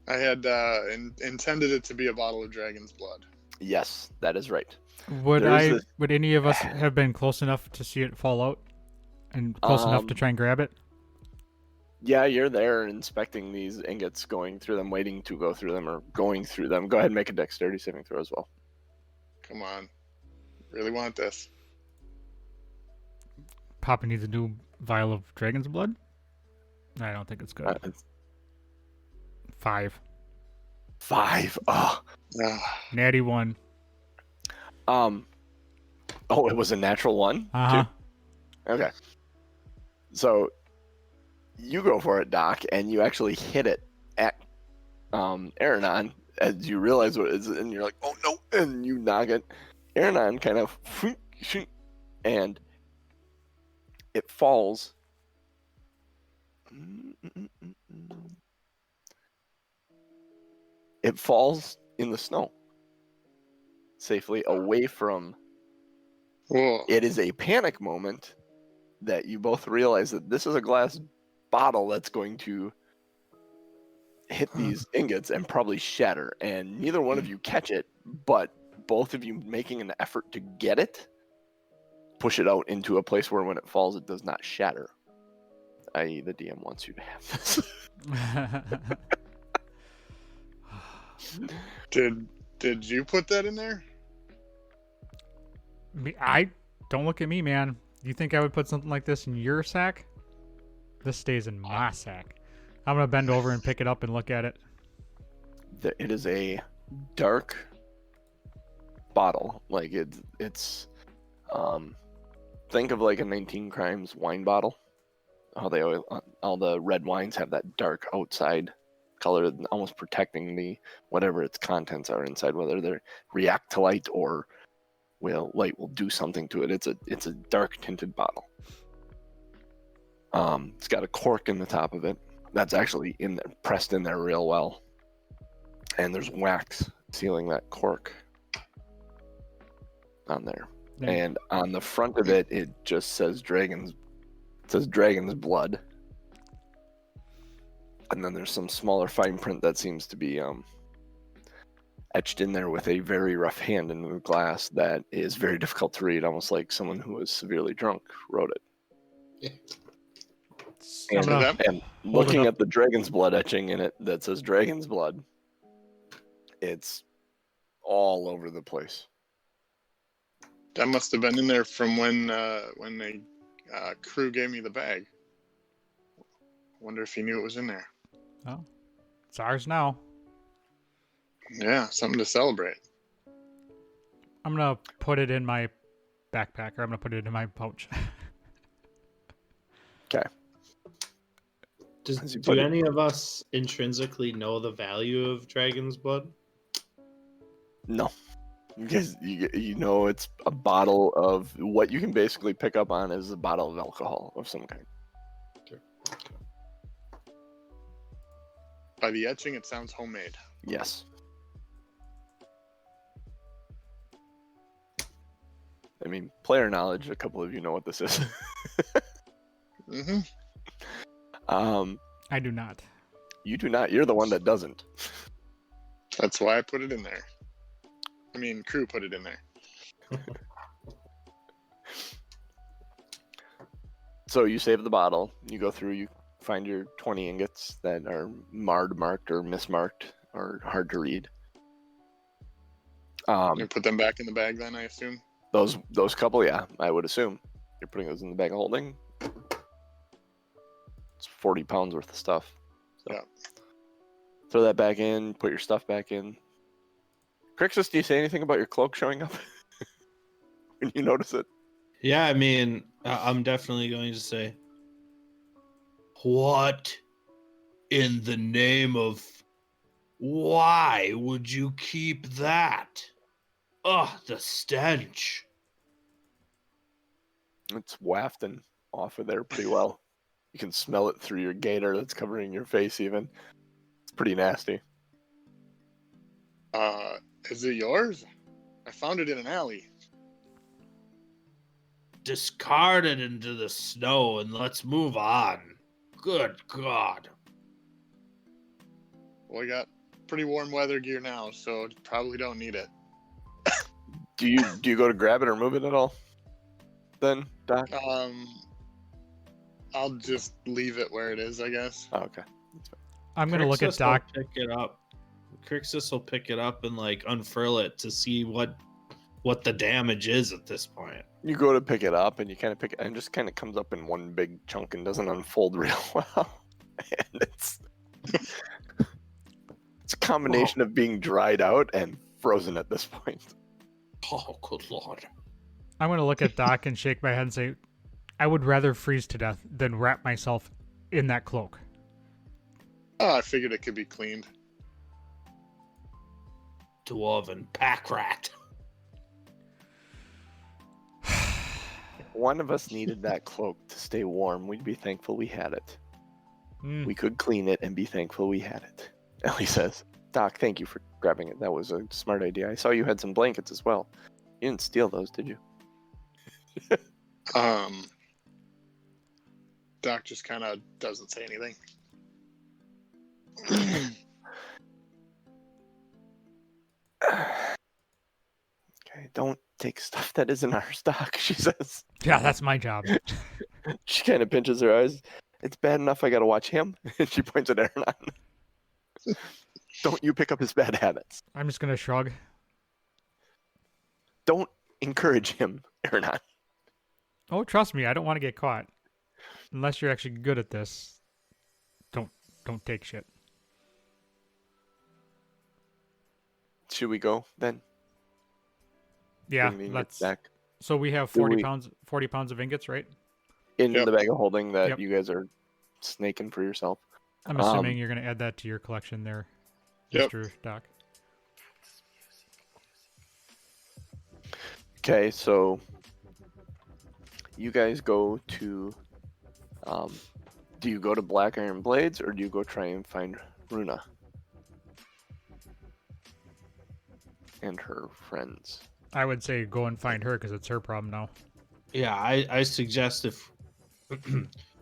I had intended it to be a bottle of dragon's blood. yes, that is right. Would There's would any of us have been close enough to see it fall out? And close enough to try and grab it? Yeah, you're there inspecting these ingots, going through them, waiting to go through them, or going through them. Go ahead and make a dexterity saving throw as well. Come on. Really want this. Papa needs a new vial of dragon's blood? I don't think it's good. 5. 5. Oh. Natty 1. Oh, it was a natural 1? Uh-huh. Too? Okay. So you go for it, Doc, and you actually hit it at Aronan as you realize what it is, and you're like, oh no, and you knock it. Aronan kind of, and it falls. It falls in the snow safely away from. Whoa. It is a panic moment that you both realize that this is a glass bottle that's going to hit these ingots and probably shatter, and neither one of you catch it, but both of you making an effort to get it, push it out into a place where when it falls it does not shatter, i.e. the DM wants you to have this. Did you put that in there? Don't look at me, man. You think I would put something like this in your sack? This stays in my sack. I'm gonna bend over and pick it up and look at it. It is a dark bottle. Like it's think of like a 19 Crimes wine bottle. How they always, all the red wines have that dark outside color, almost protecting the whatever its contents are inside, whether they react to light or light will do something to it. It's a dark tinted bottle. It's got a cork in the top of it. That's actually in there, pressed in there real well. And there's wax sealing that cork on there. Yeah. And on the front of it, it just says dragon's blood. And then there's some smaller fine print that seems to be etched in there with a very rough hand in the glass that is very difficult to read, almost like someone who was severely drunk wrote it. I'm And, gonna and hold it looking up. at the dragon's blood etching in it that says dragon's blood, it's all over the place. That must have been in there from when the crew gave me the bag. Wonder if he knew it was in there. Oh, it's ours now. Yeah, something to celebrate. I'm gonna put it in my backpack, or I'm gonna put it in my pouch. Okay. Do any of us intrinsically know the value of dragon's blood? No. Because you know it's a bottle of what you can basically pick up on is a bottle of alcohol of some kind. By the etching, it sounds homemade. Yes. I mean, player knowledge, a couple of you know what this is. Mm-hmm. I do not. You do not. You're the one that doesn't. That's why I put it in there. I mean, crew put it in there. So you save the bottle. You go through. You find your 20 ingots that are marked or mismarked or hard to read. You put them back in the bag then, I assume? Those couple, yeah, I would assume. You're putting those in the bag of holding. It's 40 pounds worth of stuff. So Yeah. throw that back in, put your stuff back in. Krixis, do you say anything about your cloak showing up when you notice it? Yeah, I mean, I'm definitely going to say, what in the name of why would you keep that? Ugh, the stench. It's wafting off of there pretty well. You can smell it through your gaiter that's covering your face even. It's pretty nasty. Is it yours? I found it in an alley. Discard it into the snow and let's move on. Good God. Well, I got pretty warm weather gear now, so probably don't need it. Do you go to grab it or move it at all? Then, Doc? I'll just leave it where it is, I guess. Oh, okay. I'm gonna look at Krixis Doc. will pick it up. Krixis will pick it up and like unfurl it to see what the damage is at this point. You go to pick it up and you kind of pick it and it just kind of comes up in one big chunk and doesn't unfold real well. And it's a combination of being dried out and frozen at this point. Oh, good Lord. I'm gonna look at Doc and shake my head and say, I would rather freeze to death than wrap myself in that cloak. Oh, I figured it could be cleaned. Dwarven pack rat. If one of us needed that cloak to stay warm, we'd be thankful we had it. Mm. We could clean it and be thankful we had it. Ellie says, Doc, thank you for grabbing it. That was a smart idea. I saw you had some blankets as well. You didn't steal those, did you? Doc just kind of doesn't say anything. Okay, don't take stuff that isn't our stock, she says. Yeah, that's my job. She kind of pinches her eyes. It's bad enough I gotta watch him. And she points at Aronan. Don't you pick up his bad habits. I'm just gonna shrug. Don't encourage him, Aronan. Oh, trust me, I don't want to get caught. Unless you're actually good at this. Don't take shit. Should we go then? Yeah, Bring the let's. ingots back So we have Do 40 we- pounds of ingots, right? in Yep. the bag of holding that Yep. you guys are snaking for yourself. I'm assuming you're gonna add that to your collection there, Yep. Mr. Doc. Okay, so you guys go to Do you go to Black Iron Blades, or do you go try and find Runa and her friends? I would say go and find her because it's her problem now. Yeah, I suggest if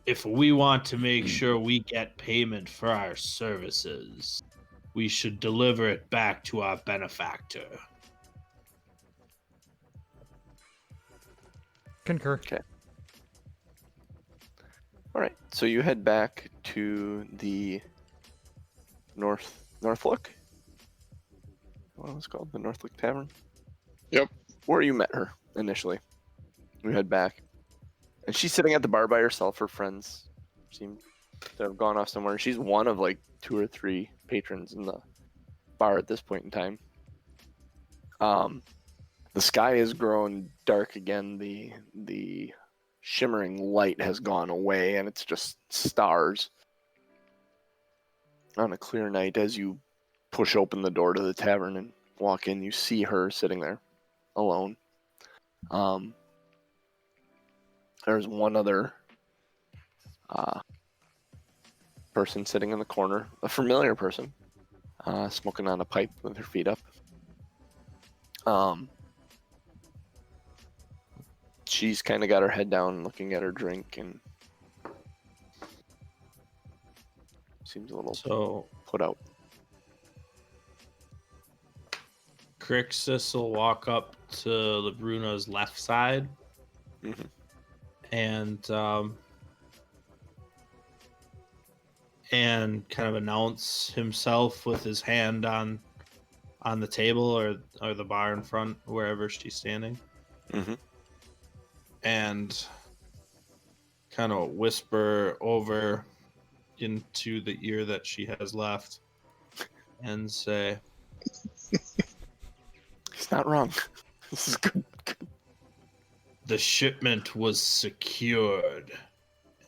if we want to make sure we get payment for our services, we should deliver it back to our benefactor. Concur. Okay. All right. So you head back to the Northlook. What was it called? The Northlook Tavern. Yep. Where you met her initially. You head back, and she's sitting at the bar by herself. Her friends seem to have gone off somewhere. She's one of like 2 or 3 patrons in the bar at this point in time. The sky has grown dark again. The shimmering light has gone away, and it's just stars. On a clear night, as you push open the door to the tavern and walk in, you see her sitting there alone. There's one other person sitting in the corner, a familiar person, smoking on a pipe with her feet up. She's kind of got her head down, looking at her drink, and seems a little So put out. Krixis will walk up to Bruno's left side Mhm. and kind of announce himself with his hand on the table or the bar in front, wherever she's standing, Mhm. and kind of whisper over into the ear that she has left and say, He's not wrong. This is good. "The shipment was secured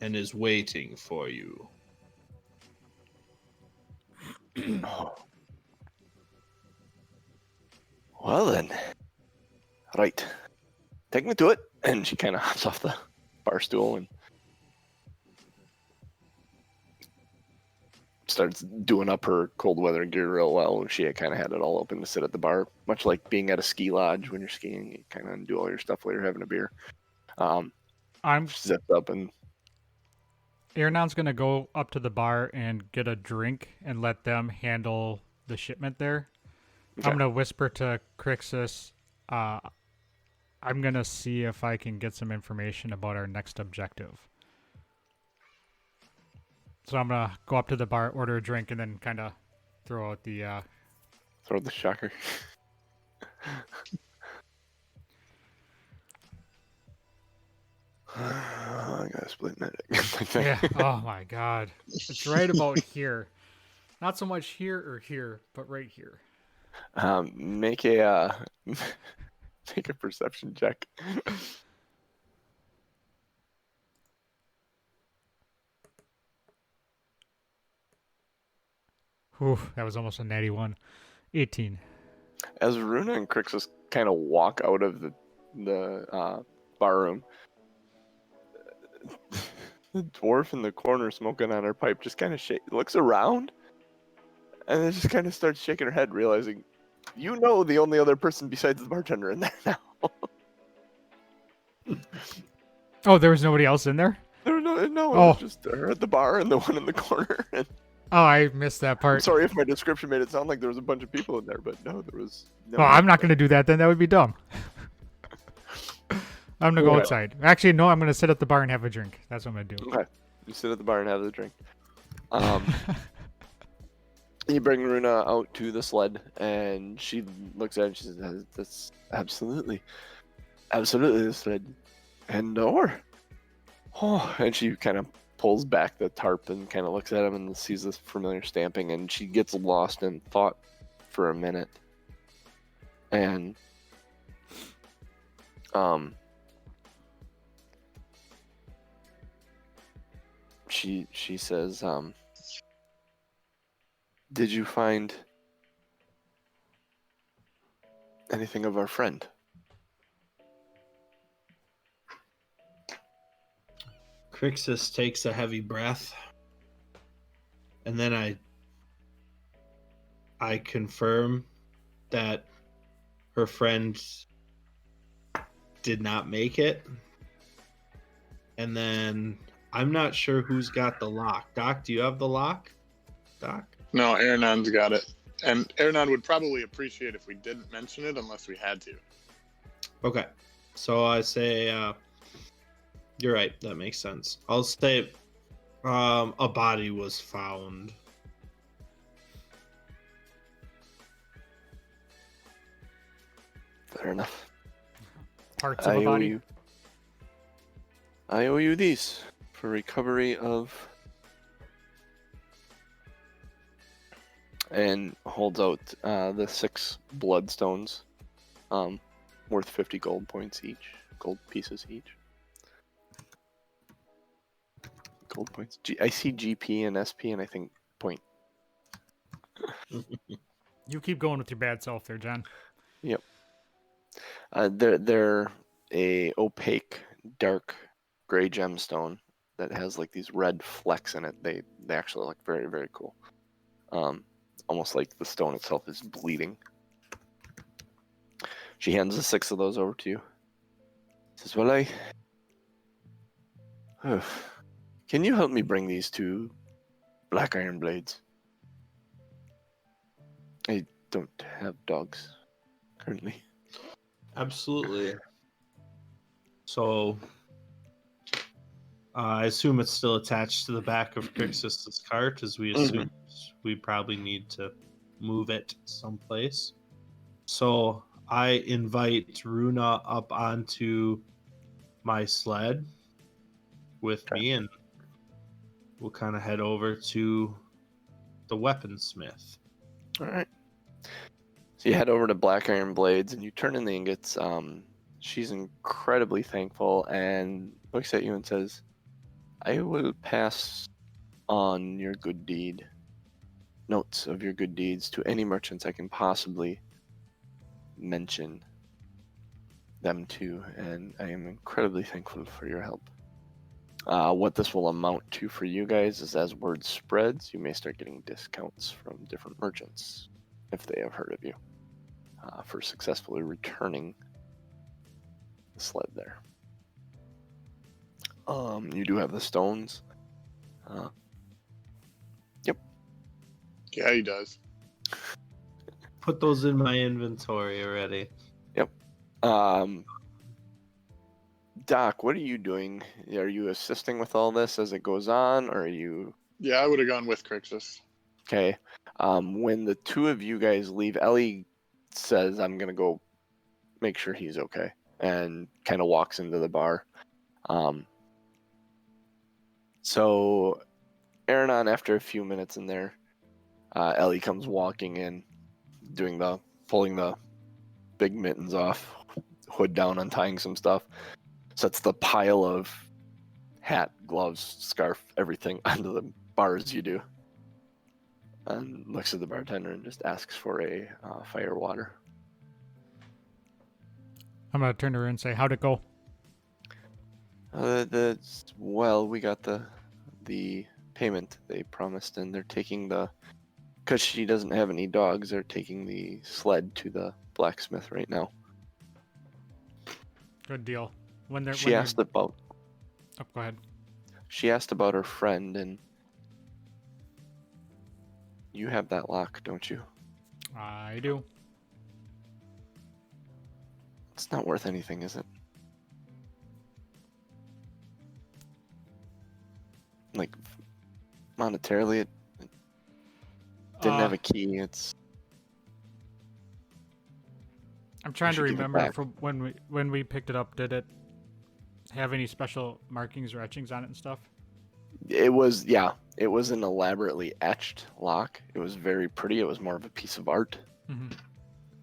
and is waiting for you." Oh. Well then. Right. Take me to it. And she kind of hops off the bar stool and starts doing up her cold weather gear real well. She kind of had it all open to sit at the bar, much like being at a ski lodge when you're skiing. You kind of undo all your stuff while you're having a beer. I'm Zipped up and Aronon's gonna go up to the bar and get a drink and let them handle the shipment there. Okay. I'm gonna whisper to Krixis. I'm gonna see if I can get some information about our next objective. So I'm gonna go up to the bar, order a drink, and then kind of throw out the. throw the shocker. I got a split net. Yeah. Oh my God. It's right about here. Not so much here or here, but right here. Make a make a perception check. Whew, that was almost a natty one. 18. As Runa and Krixis kind of walk out of the bar room, the dwarf in the corner smoking on her pipe just kind of looks around, and then just kind of starts shaking her head, realizing, the only other person besides the bartender in there now. Oh, there was nobody else in there? No, it Oh. was just her at the bar and the one in the corner. And Oh, I missed that I'm part. sorry if my description made it sound like there was a bunch of people in there, but no, there was no. Well, I'm not going to do that then. That would be dumb. I'm going to go Yeah. outside. Actually, no, I'm going to sit at the bar and have a drink. That's what I'm going to do. Okay. You sit at the bar and have the drink. You bring Runa out to the sled, and she looks at it and she says, "That's absolutely the sled. And door." Oh, and she kind of pulls back the tarp and kind of looks at him and sees this familiar stamping, and she gets lost in thought for a minute. And she says, "Did you find anything of our friend?" Krixis takes a heavy breath, and then I confirm that her friend did not make it. And then I'm not sure who's got the lock. Doc, do you have the lock? Doc? No, Aronon's got it. And Aronan would probably appreciate if we didn't mention it unless we had to. Okay. So I say, you're right. That makes sense. I'll say a body was found. Fair enough. Parts of a body. I owe you these for recovery of. And holds out the 6 bloodstones, worth 50 gold points each. Gold pieces each. Gold points. I see GP and SP, and I think point. You keep going with your bad self there, John. Yep. They're a opaque, dark gray gemstone that has like these red flecks in it. They actually look very, very cool. Almost like the stone itself is bleeding. She hands the 6 of those over to you. Says, well, can you help me bring these 2 black iron blades? I don't have dogs currently. Absolutely. So I assume it's still attached to the back of Krixis' cart, as we assume we probably need to move it someplace. So I invite Runa up onto my sled with me, and we'll kind of head over to the weaponsmith. All right. So you head over to Black Iron Blades, and you turn in the ingots. She's incredibly thankful and looks at you and says, I will pass on your good deed, notes of your good deeds, to any merchants I can possibly mention them to, and I am incredibly thankful for your help. What this will amount to for you guys is, as word spreads, you may start getting discounts from different merchants if they have heard of you for successfully returning the sled there. You do have the stones. Yep. Yeah, he does. Put those in my inventory already. Yep. Doc, what are you doing? Are you assisting with all this as it goes on, or are you... Yeah, I would have gone with Krixis. Okay. When the 2 of you guys leave, Ellie says, I'm going to go make sure he's okay, and kind of walks into the bar. So, Aronan, after a few minutes in there, Ellie comes walking in, pulling the big mittens off, hood down, untying some stuff, sets the pile of hat, gloves, scarf, everything onto the bar as you do, and looks at the bartender and just asks for a fire water. I'm going to turn to her and say, how'd it go? Well, we got the payment they promised, and they're taking because she doesn't have any dogs, they're taking the sled to the blacksmith right now. Good deal. She asked about... Oh, go ahead. She asked about her friend, and you have that lock, don't you? I do. It's not worth anything, is it? Like, monetarily, it didn't have a key. I'm trying to should give it remember back. from when we picked it up. Did it have any special markings or etchings on it and stuff? It was an elaborately etched lock. It was very pretty. It was more of a piece of art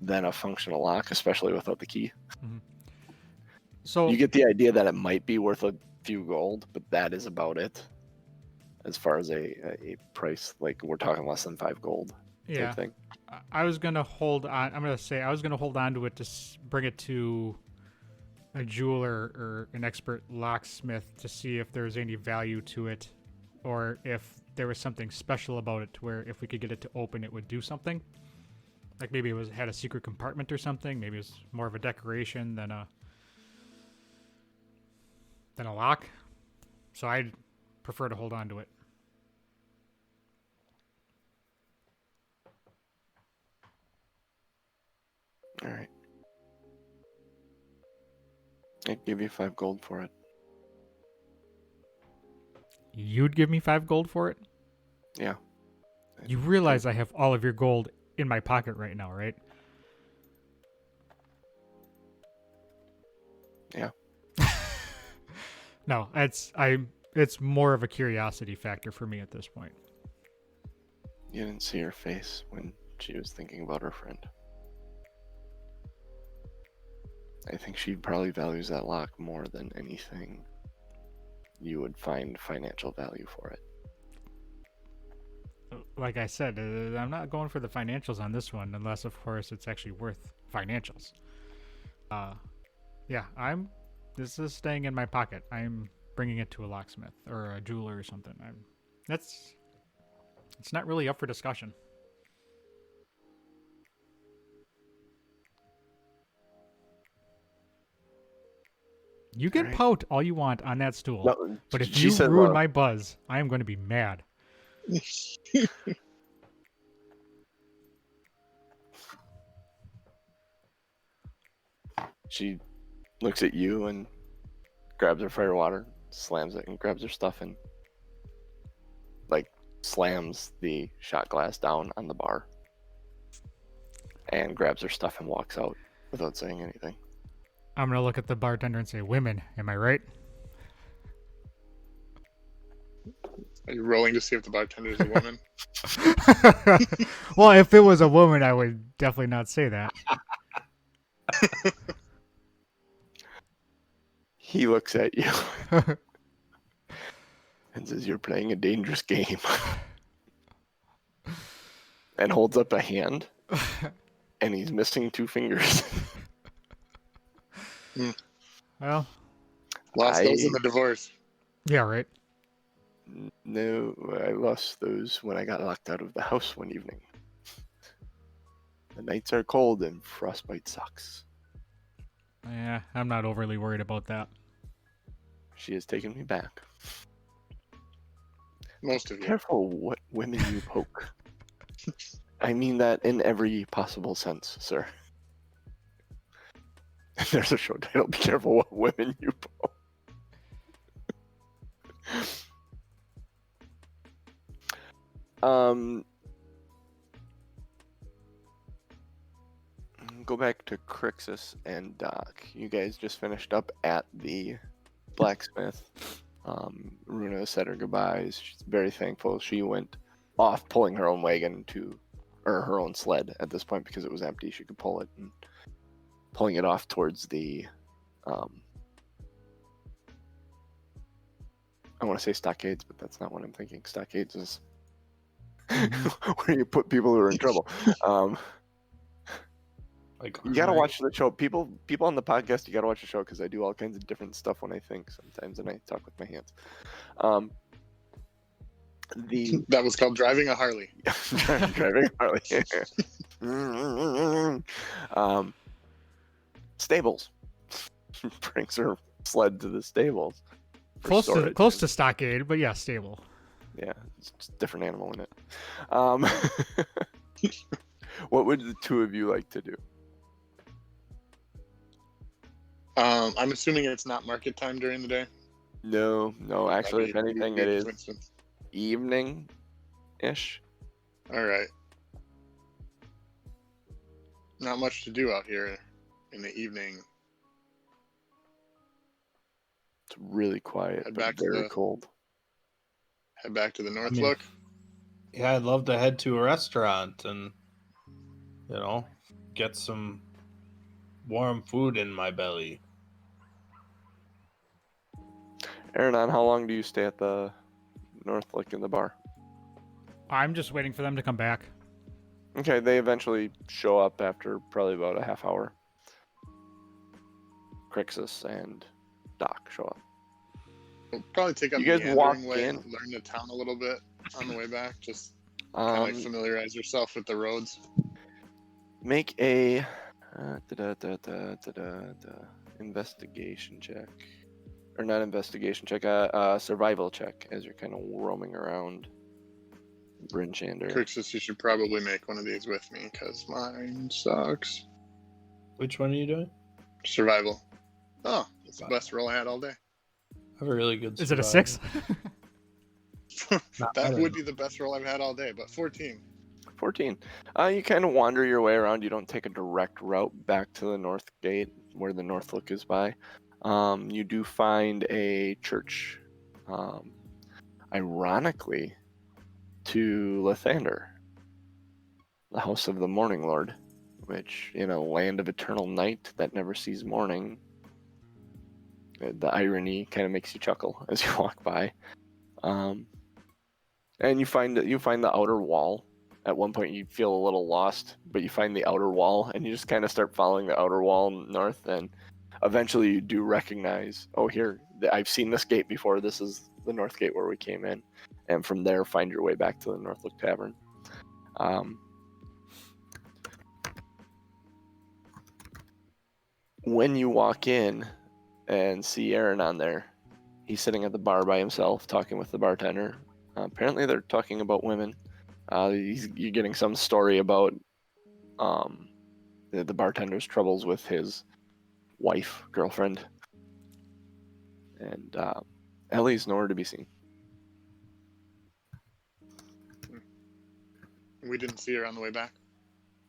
than a functional lock, especially without the key. So You get the idea that it might be worth a few gold, but that is about it. As far as a price, like we're talking less than 5 gold type yeah, thing. I was gonna hold on. I'm gonna say I was gonna hold on to it to bring it to a jeweler or an expert locksmith to see if there's any value to it, or if there was something special about it to where if we could get it to open, it would do something. Like maybe it had a secret compartment or something. Maybe it was more of a decoration than a lock. So I'd prefer to hold on to it. All right. I'd give you 5 gold for it. You'd give me 5 gold for it? Yeah. You realize I have all of your gold in my pocket right now, right? Yeah. No, it's more of a curiosity factor for me at this point. You didn't see her face when she was thinking about her friend. I think she probably values that lock more than anything you would find financial value for it. Like I said, I'm not going for the financials on this one, unless, of course, it's actually worth financials. Yeah, this is staying in my pocket. I'm bringing it to a locksmith or a jeweler or something. It's not really up for discussion. You can pout all you want on that stool, No, but if she you said, ruin my buzz, I am going to be mad. She looks at you and grabs her fire water, slams it, and grabs her stuff and slams the shot glass down on the bar and grabs her stuff and walks out without saying anything. I'm going to look at the bartender and say, "Women, am I right?" Are you rolling to see if the bartender is a woman? Well, if it was a woman, I would definitely not say that. He looks at you and says, "You're playing a dangerous game." And holds up a hand, and he's missing 2 fingers. Well, Lost those in the divorce. yeah, right. No, I lost those when I got locked out of the house one evening. The nights are cold and frostbite sucks. Yeah, I'm not overly worried about that. She has taken me back. Most of you. Careful what women you poke. I mean that in every possible sense, sir. There's a show title, Be Careful What Women You Poke. Go back to Krixis and Doc. You guys just finished up at the blacksmith. Runa said her goodbyes. She's very thankful. She went off pulling her own wagon or her own sled at this point because it was empty. She could pull it and pulling it off towards the I want to say stockades, but that's not what I'm thinking. Stockades is where you put people who are in trouble. You gotta watch the show. People on the podcast, you gotta watch the show because I do all kinds of different stuff when I think sometimes, and I talk with my hands. That was called driving a Harley. Driving a Harley. Stables. Brings her sled to the stables. Close to stockade, but yeah, stable. Yeah, it's just a different animal in it. What would the 2 of you like to do? I'm assuming it's not market time during the day. No. Actually, if anything, it is Winston. evening-ish. All right. Not much to do out here in the evening. It's really quiet, but very cold. Head back to the North Look. Yeah, I'd love to head to a restaurant and, get some warm food in my belly. Aronan, how long do you stay at the North Lake in the bar? I'm just waiting for them to come back. Okay, they eventually show up after probably about a half hour. Krixis and Doc show up. We'll probably take a You guys meandering walk way, in. learn the town a little bit on the way back. Just Um, kind of familiarize yourself with the roads. make a investigation check, or not investigation check, survival check as you're kind of roaming around Bryn Shander. Krixis, you should probably make one of these with me because mine sucks. Which one are you doing? Survival. Oh, it's the best roll I had all day. I have a really good. Is it a survival. 6? Not That better. would be the best roll I've had all day, but 14. 14. You kind of wander your way around. You don't take a direct route back to the north gate where the north look is by. You do find a church, ironically, to Lathander, the house of the Morning Lord, which, in a land of eternal night that never sees morning, the irony kind of makes you chuckle as you walk by. And you find the outer wall. At one point, you feel a little lost, but you find the outer wall, and you just kind of start following the outer wall north. And eventually, you do recognize, oh, here, I've seen this gate before. This is the north gate where we came in. And from there, find your way back to the Northlook Tavern. When you walk in and see Aronan there, he's sitting at the bar by himself, talking with the bartender. Apparently, they're talking about women. You're getting some story about the bartender's troubles with his girlfriend. And Ellie's nowhere to be seen. We didn't see her on the way back.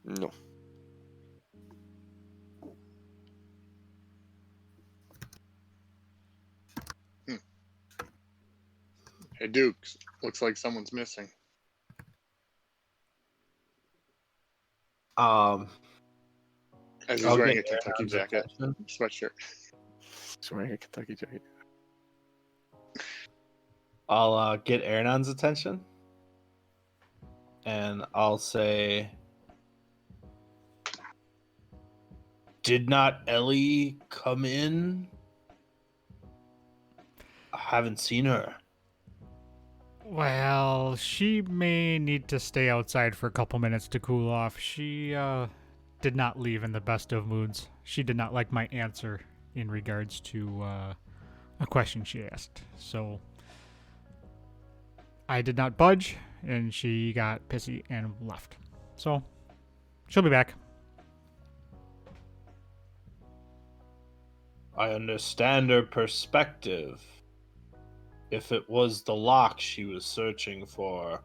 No. Hey, Dukes. Looks like someone's missing. Um, As he's I'll wearing a get Kentucky Aaron's jacket, attention. sweatshirt. He's wearing a Kentucky jacket. I'll get Aronon's attention, and I'll say, "Did not Ellie come in? I haven't seen her." Well, she may need to stay outside for a couple minutes to cool off. She did not leave in the best of moods. She did not like my answer in regards to a question she asked. So I did not budge, and she got pissy and left. So she'll be back. I understand her perspective. If it was the lock she was searching for,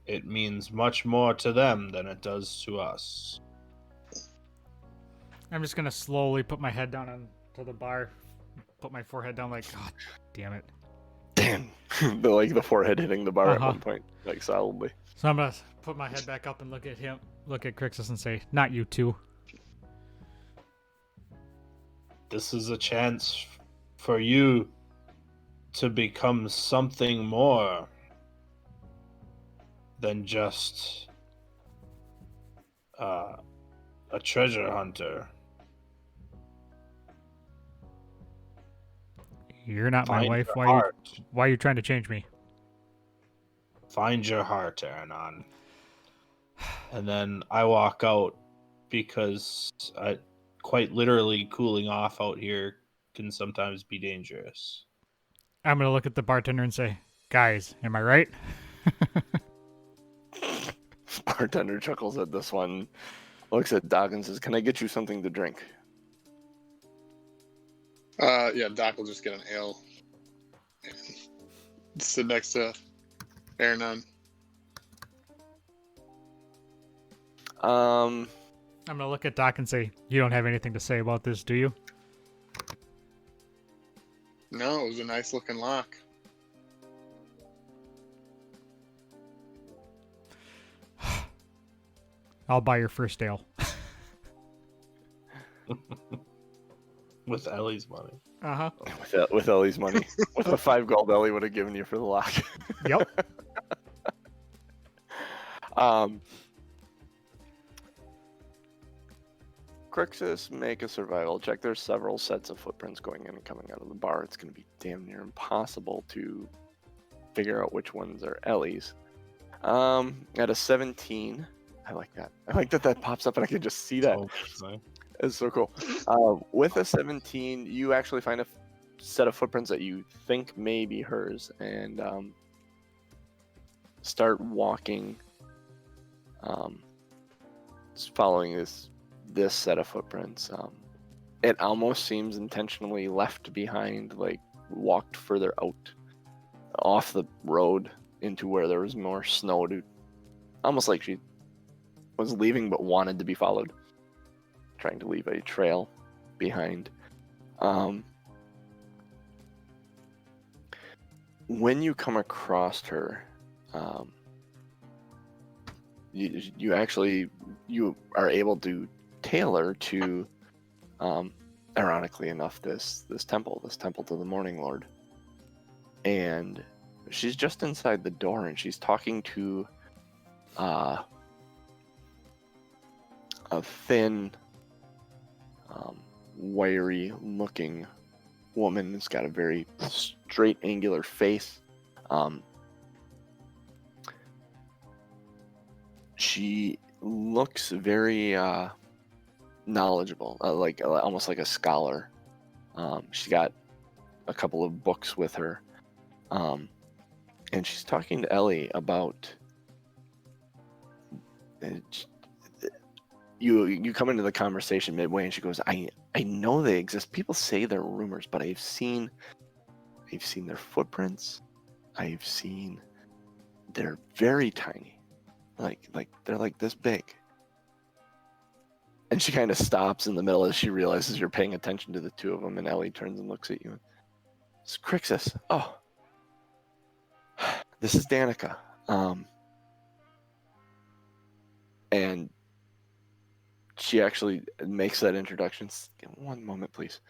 it means much more to them than it does to us. I'm just gonna slowly put my head down onto the bar, put my forehead down like, God damn it. Damn. the forehead hitting the bar at Uh-huh. one point, like solidly. So I'm gonna put my head back up and look at Krixis and say, not you two. This is a chance for you to become something more than just a treasure hunter. You're not my Find wife. your Why heart. are you trying to change me? Find your heart, Aronan. And then I walk out because quite literally cooling off out here can sometimes be dangerous. I'm gonna look at the bartender and say, guys, am I right? Bartender chuckles at this one, looks at Doc and says, "Can I get you something to drink?" Yeah, Doc will just get an ale. And sit next to Aronan. I'm gonna look at Doc and say, you don't have anything to say about this, do you? No, it was a nice looking lock. I'll buy your first ale. With Ellie's money. Uh-huh. With Ellie's money. With the 5 gold Ellie would have given you for the lock. Yep. Krixis, make a survival check. There's several sets of footprints going in and coming out of the bar. It's going to be damn near impossible to figure out which ones are Ellie's. At a 17, I like that. I like that that pops up and I can just see that. It's so cool. With a 17, you actually find a set of footprints that you think may be hers, and start walking, following this set of footprints. It almost seems intentionally left behind, like walked further out off the road into where there was more snow, almost like she was leaving but wanted to be followed, trying to leave a trail behind. When you come across her, you are able to tailor to, ironically enough, this temple to the Morning Lord, and she's just inside the door, and she's talking to a thin, wiry-looking woman who's got a very straight, angular face. She looks very knowledgeable, almost like a scholar. She's got a couple of books with her, and she's talking to Ellie about. You come into the conversation midway, and she goes, I know they exist. People say they're rumors, but I've seen their footprints. I've seen they're very tiny, like they're like this big. And she kind of stops in the middle as she realizes you're paying attention to the two of them, and Ellie turns and looks at you. It's Krixis. Oh, this is Danica. And she actually makes that introduction. One moment, please.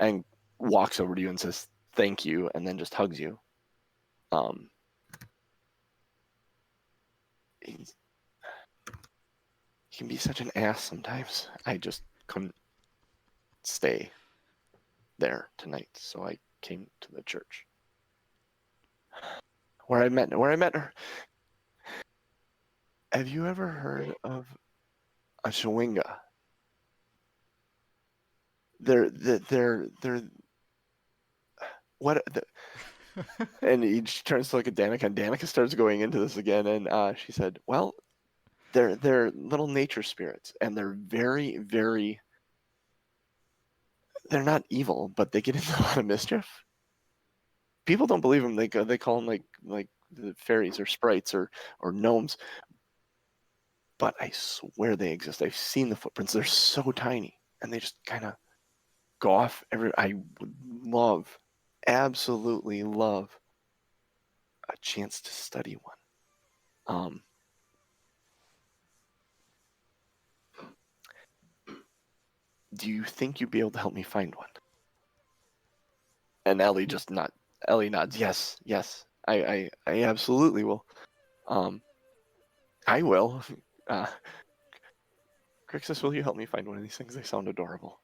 And walks over to you and says, thank you, and then just hugs you. He can be such an ass sometimes. I just couldn't stay there tonight, so I came to the church. Where I met her. Have you ever heard of a Shawinga? They're what the, and she turns to look at Danica, and Danica starts going into this again, and she said, well, they're little nature spirits, and they're very, very, they're not evil, but they get into a lot of mischief. People don't believe them. They call them like the fairies or sprites or gnomes. But I swear they exist. I've seen the footprints. They're so tiny, and they just kind of go off. I would absolutely love a chance to study one. Do you think you'd be able to help me find one? And Ellie nods. Yes. I absolutely will. I will. Krixis, will you help me find one of these things? They sound adorable.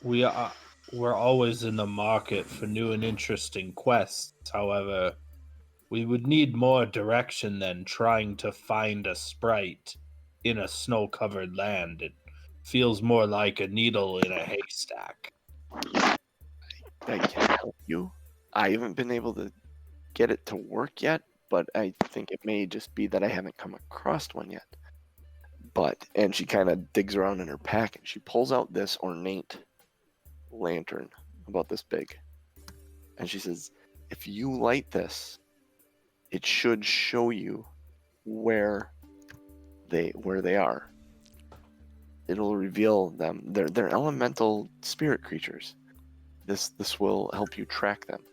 We're always in the market for new and interesting quests. However, we would need more direction than trying to find a sprite in a snow-covered land. It feels more like a needle in a haystack. I can help you. I haven't been able to get it to work yet, but I think it may just be that I haven't come across one yet. And she kind of digs around in her pack, and she pulls out this ornate lantern about this big. And she says, if you light this, it should show you where they are. It'll reveal them. They're elemental spirit creatures. This will help you track them.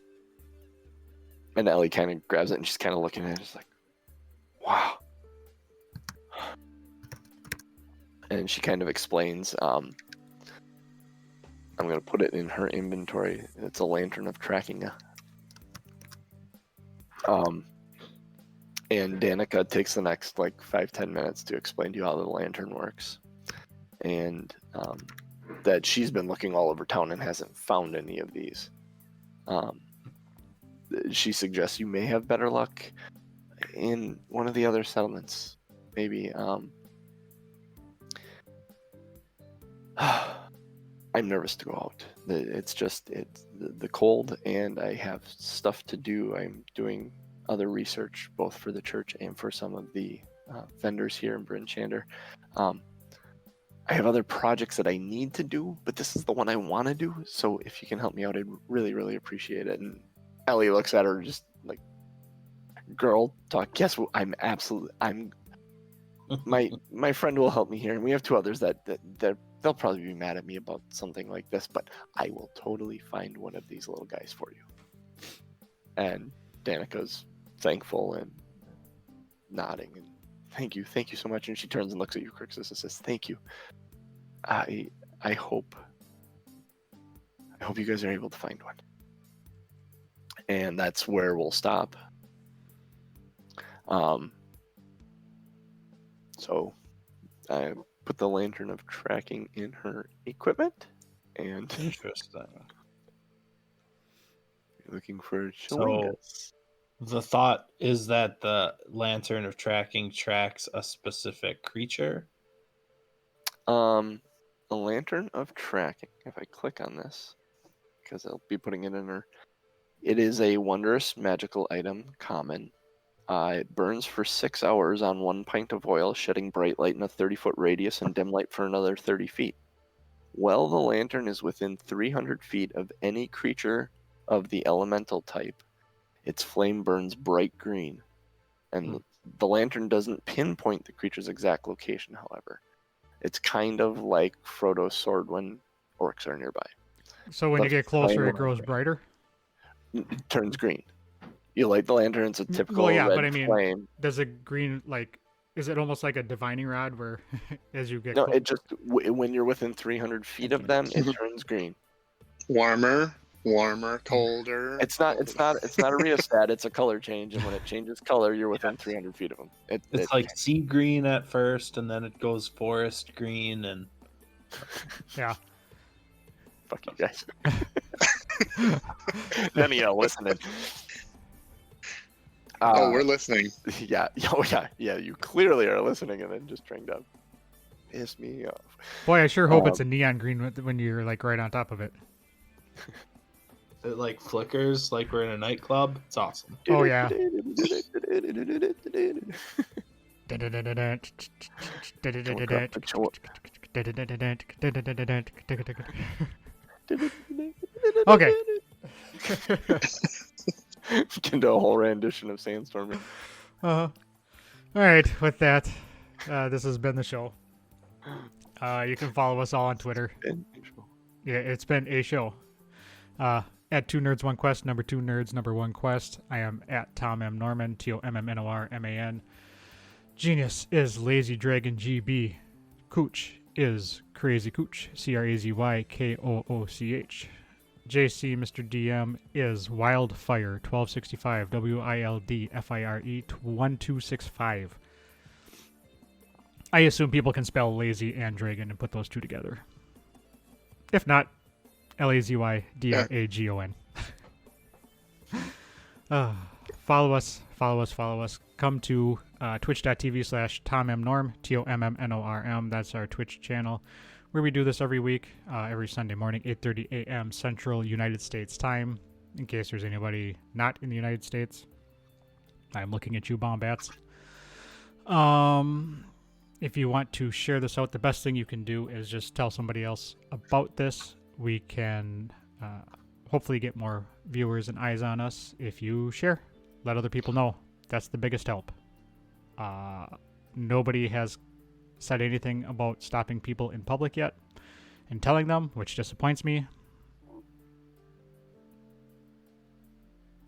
And Ellie kind of grabs it, and she's kind of looking at it, just like, wow. And she kind of explains, I'm going to put it in her inventory. It's a lantern of tracking. And Danica takes the next like 5-10 minutes to explain to you how the lantern works, and that she's been looking all over town and hasn't found any of these. She suggests you may have better luck in one of the other settlements, maybe. I'm nervous to go out. It's the cold, and I have stuff to do. I'm doing other research, both for the church and for some of the vendors here in Bryn Shander. I have other projects that I need to do, but this is the one I want to do. So if you can help me out, I'd really, really appreciate it. And Ellie looks at her just like, girl talk. Guess what? My friend will help me here, and we have two others that they'll probably be mad at me about something like this, but I will totally find one of these little guys for you. And Danica's thankful and nodding and thank you so much. And she turns and looks at you, Krixis, and says, "Thank you. I hope you guys are able to find one." And that's where we'll stop. So I put the lantern of tracking in her equipment, and Interesting. looking for So Chewingus. the thought is that the lantern of tracking tracks a specific creature. A lantern of tracking. If I click on this, because I'll be putting it in her. It is a wondrous magical item, common. It burns for 6 hours on 1 pint of oil, shedding bright light in a 30-foot radius and dim light for another 30 feet. While the lantern is within 300 feet of any creature of the elemental type, its flame burns bright green. And the lantern doesn't pinpoint the creature's exact location, however. It's kind of like Frodo's sword when orcs are nearby. So when The you get closer, flame it grows brighter? It turns green. You light the lantern, it's a typical Well, yeah, red but I mean, flame. does a green, like, is it almost like a divining rod where as you get No, it just, when you're within 300 feet of them, it turns green. Warmer, colder. It's not a rheostat, it's a color change, and when it changes color, you're within 300 feet of them. It's like sea green at first, and then it goes forest green, and Yeah. Fuck you guys. None of y'all listening. We're listening. Yeah, you clearly are listening and then just trying to piss me off. Boy, I sure hope it's a neon green when you're like right on top of it. it like flickers like we're in a nightclub. It's awesome. Oh yeah. Okay. Can do a whole rendition of Sandstorm. All right. With that, this has been the show. You can follow us all on Twitter. Yeah, it's been a show. At 2 Nerds 1 Quest, number 2 Nerds, number 1 Quest. I am at Tom M. Norman, TOMMNORMAN. Genius is Lazy Dragon GB. Cooch is Crazy Cooch, CRAZYKOOCH. JC Mr. DM is Wildfire 1265, WILDFIRE 1265. I assume people can spell lazy and dragon and put those two together. If not, LAZYDRAGON. Follow us. Come to twitch.tv/TomMNorm, TOMMNORM. That's our Twitch channel, where we do this every week, every Sunday morning, 8:30 a.m. Central United States time, in case there's anybody not in the United States. I'm looking at you, Bombats. If you want to share this out, the best thing you can do is just tell somebody else about this. We can hopefully get more viewers and eyes on us if you share. Let other people know. That's the biggest help. Nobody has said anything about stopping people in public yet and telling them, which disappoints me.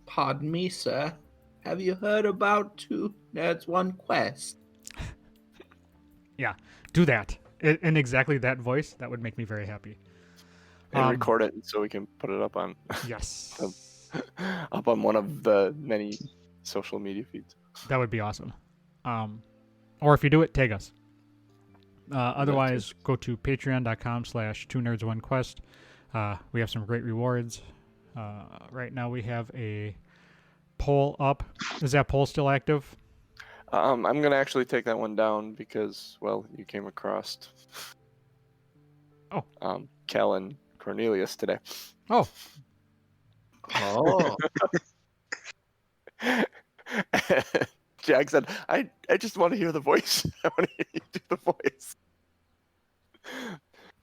Pardon me, sir. Have you heard about 2 Nerds 1 Quest? Yeah, do that. In exactly that voice, that would make me very happy. And record it so we can put it up on yes. up on one of the many social media feeds. That would be awesome. Or if you do it, tag us. Otherwise, go to patreon.com/2nerds1quest. We have some great rewards. Right now we have a poll up. Is that poll still active? I'm gonna actually take that one down because, well, you came across Cal and Cornelius today. Oh, Oh, Jack said, I just want to hear the voice. I want to hear you do the voice.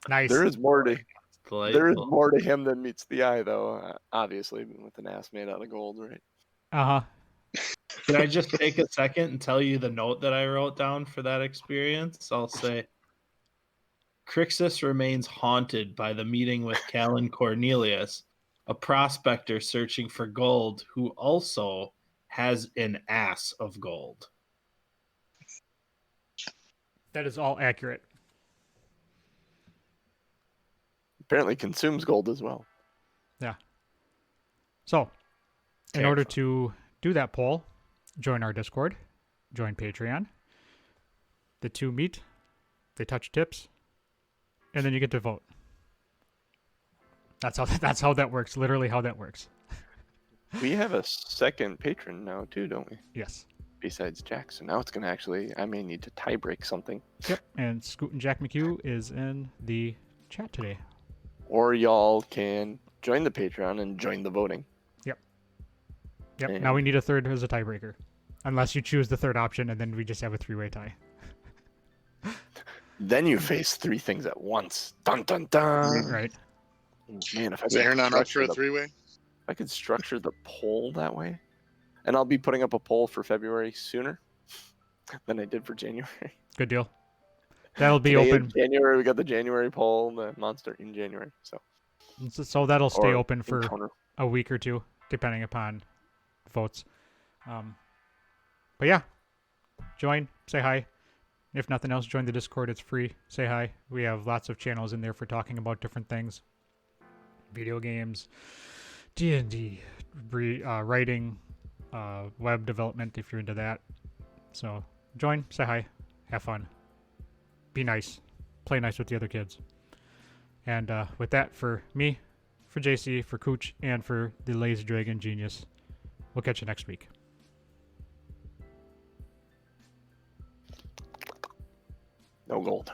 nice. There is more to delightful. him than meets the eye, though. Obviously, with an ass made out of gold, right? Uh-huh. Can I just take a second and tell you the note that I wrote down for that experience? I'll say, Krixis remains haunted by the meeting with Callan Cornelius, a prospector searching for gold who also has an ass of gold. That is all accurate. Apparently consumes gold as well. Yeah. So, in order to do that poll, join our Discord, join Patreon. The two meet, they touch tips, and then you get to vote. That's how that works. Literally how that works. We have a second patron now, too, don't we? Yes. Besides Jack. So now it's going to actually, I may need to tie break something. Yep. And Scoot and Jack McHugh is in the chat today. Or y'all can join the Patreon and join the voting. Yep. And Now we need a third as a tiebreaker. Unless you choose the third option, and then we just have a three-way tie. then you face three things at once. Dun dun dun. Right. Man, if I Is could Aaron not up for structure a the- three-way? if I could structure the poll that way, and I'll be putting up a poll for February sooner than I did for January. Good deal. That'll be Today is open. January, we got the January poll, the monster in January. So that'll stay Or open for encounter. a week or two, depending upon votes. But yeah, join, say hi. If nothing else, join the Discord. It's free. Say hi. We have lots of channels in there for talking about different things. Video games, D&D, writing, web development if you're into that. So join, say hi, have fun. Be nice. Play nice with the other kids. And with that, for me, for JC, for Cooch, and for the Lazy Dragon Genius, we'll catch you next week. No gold.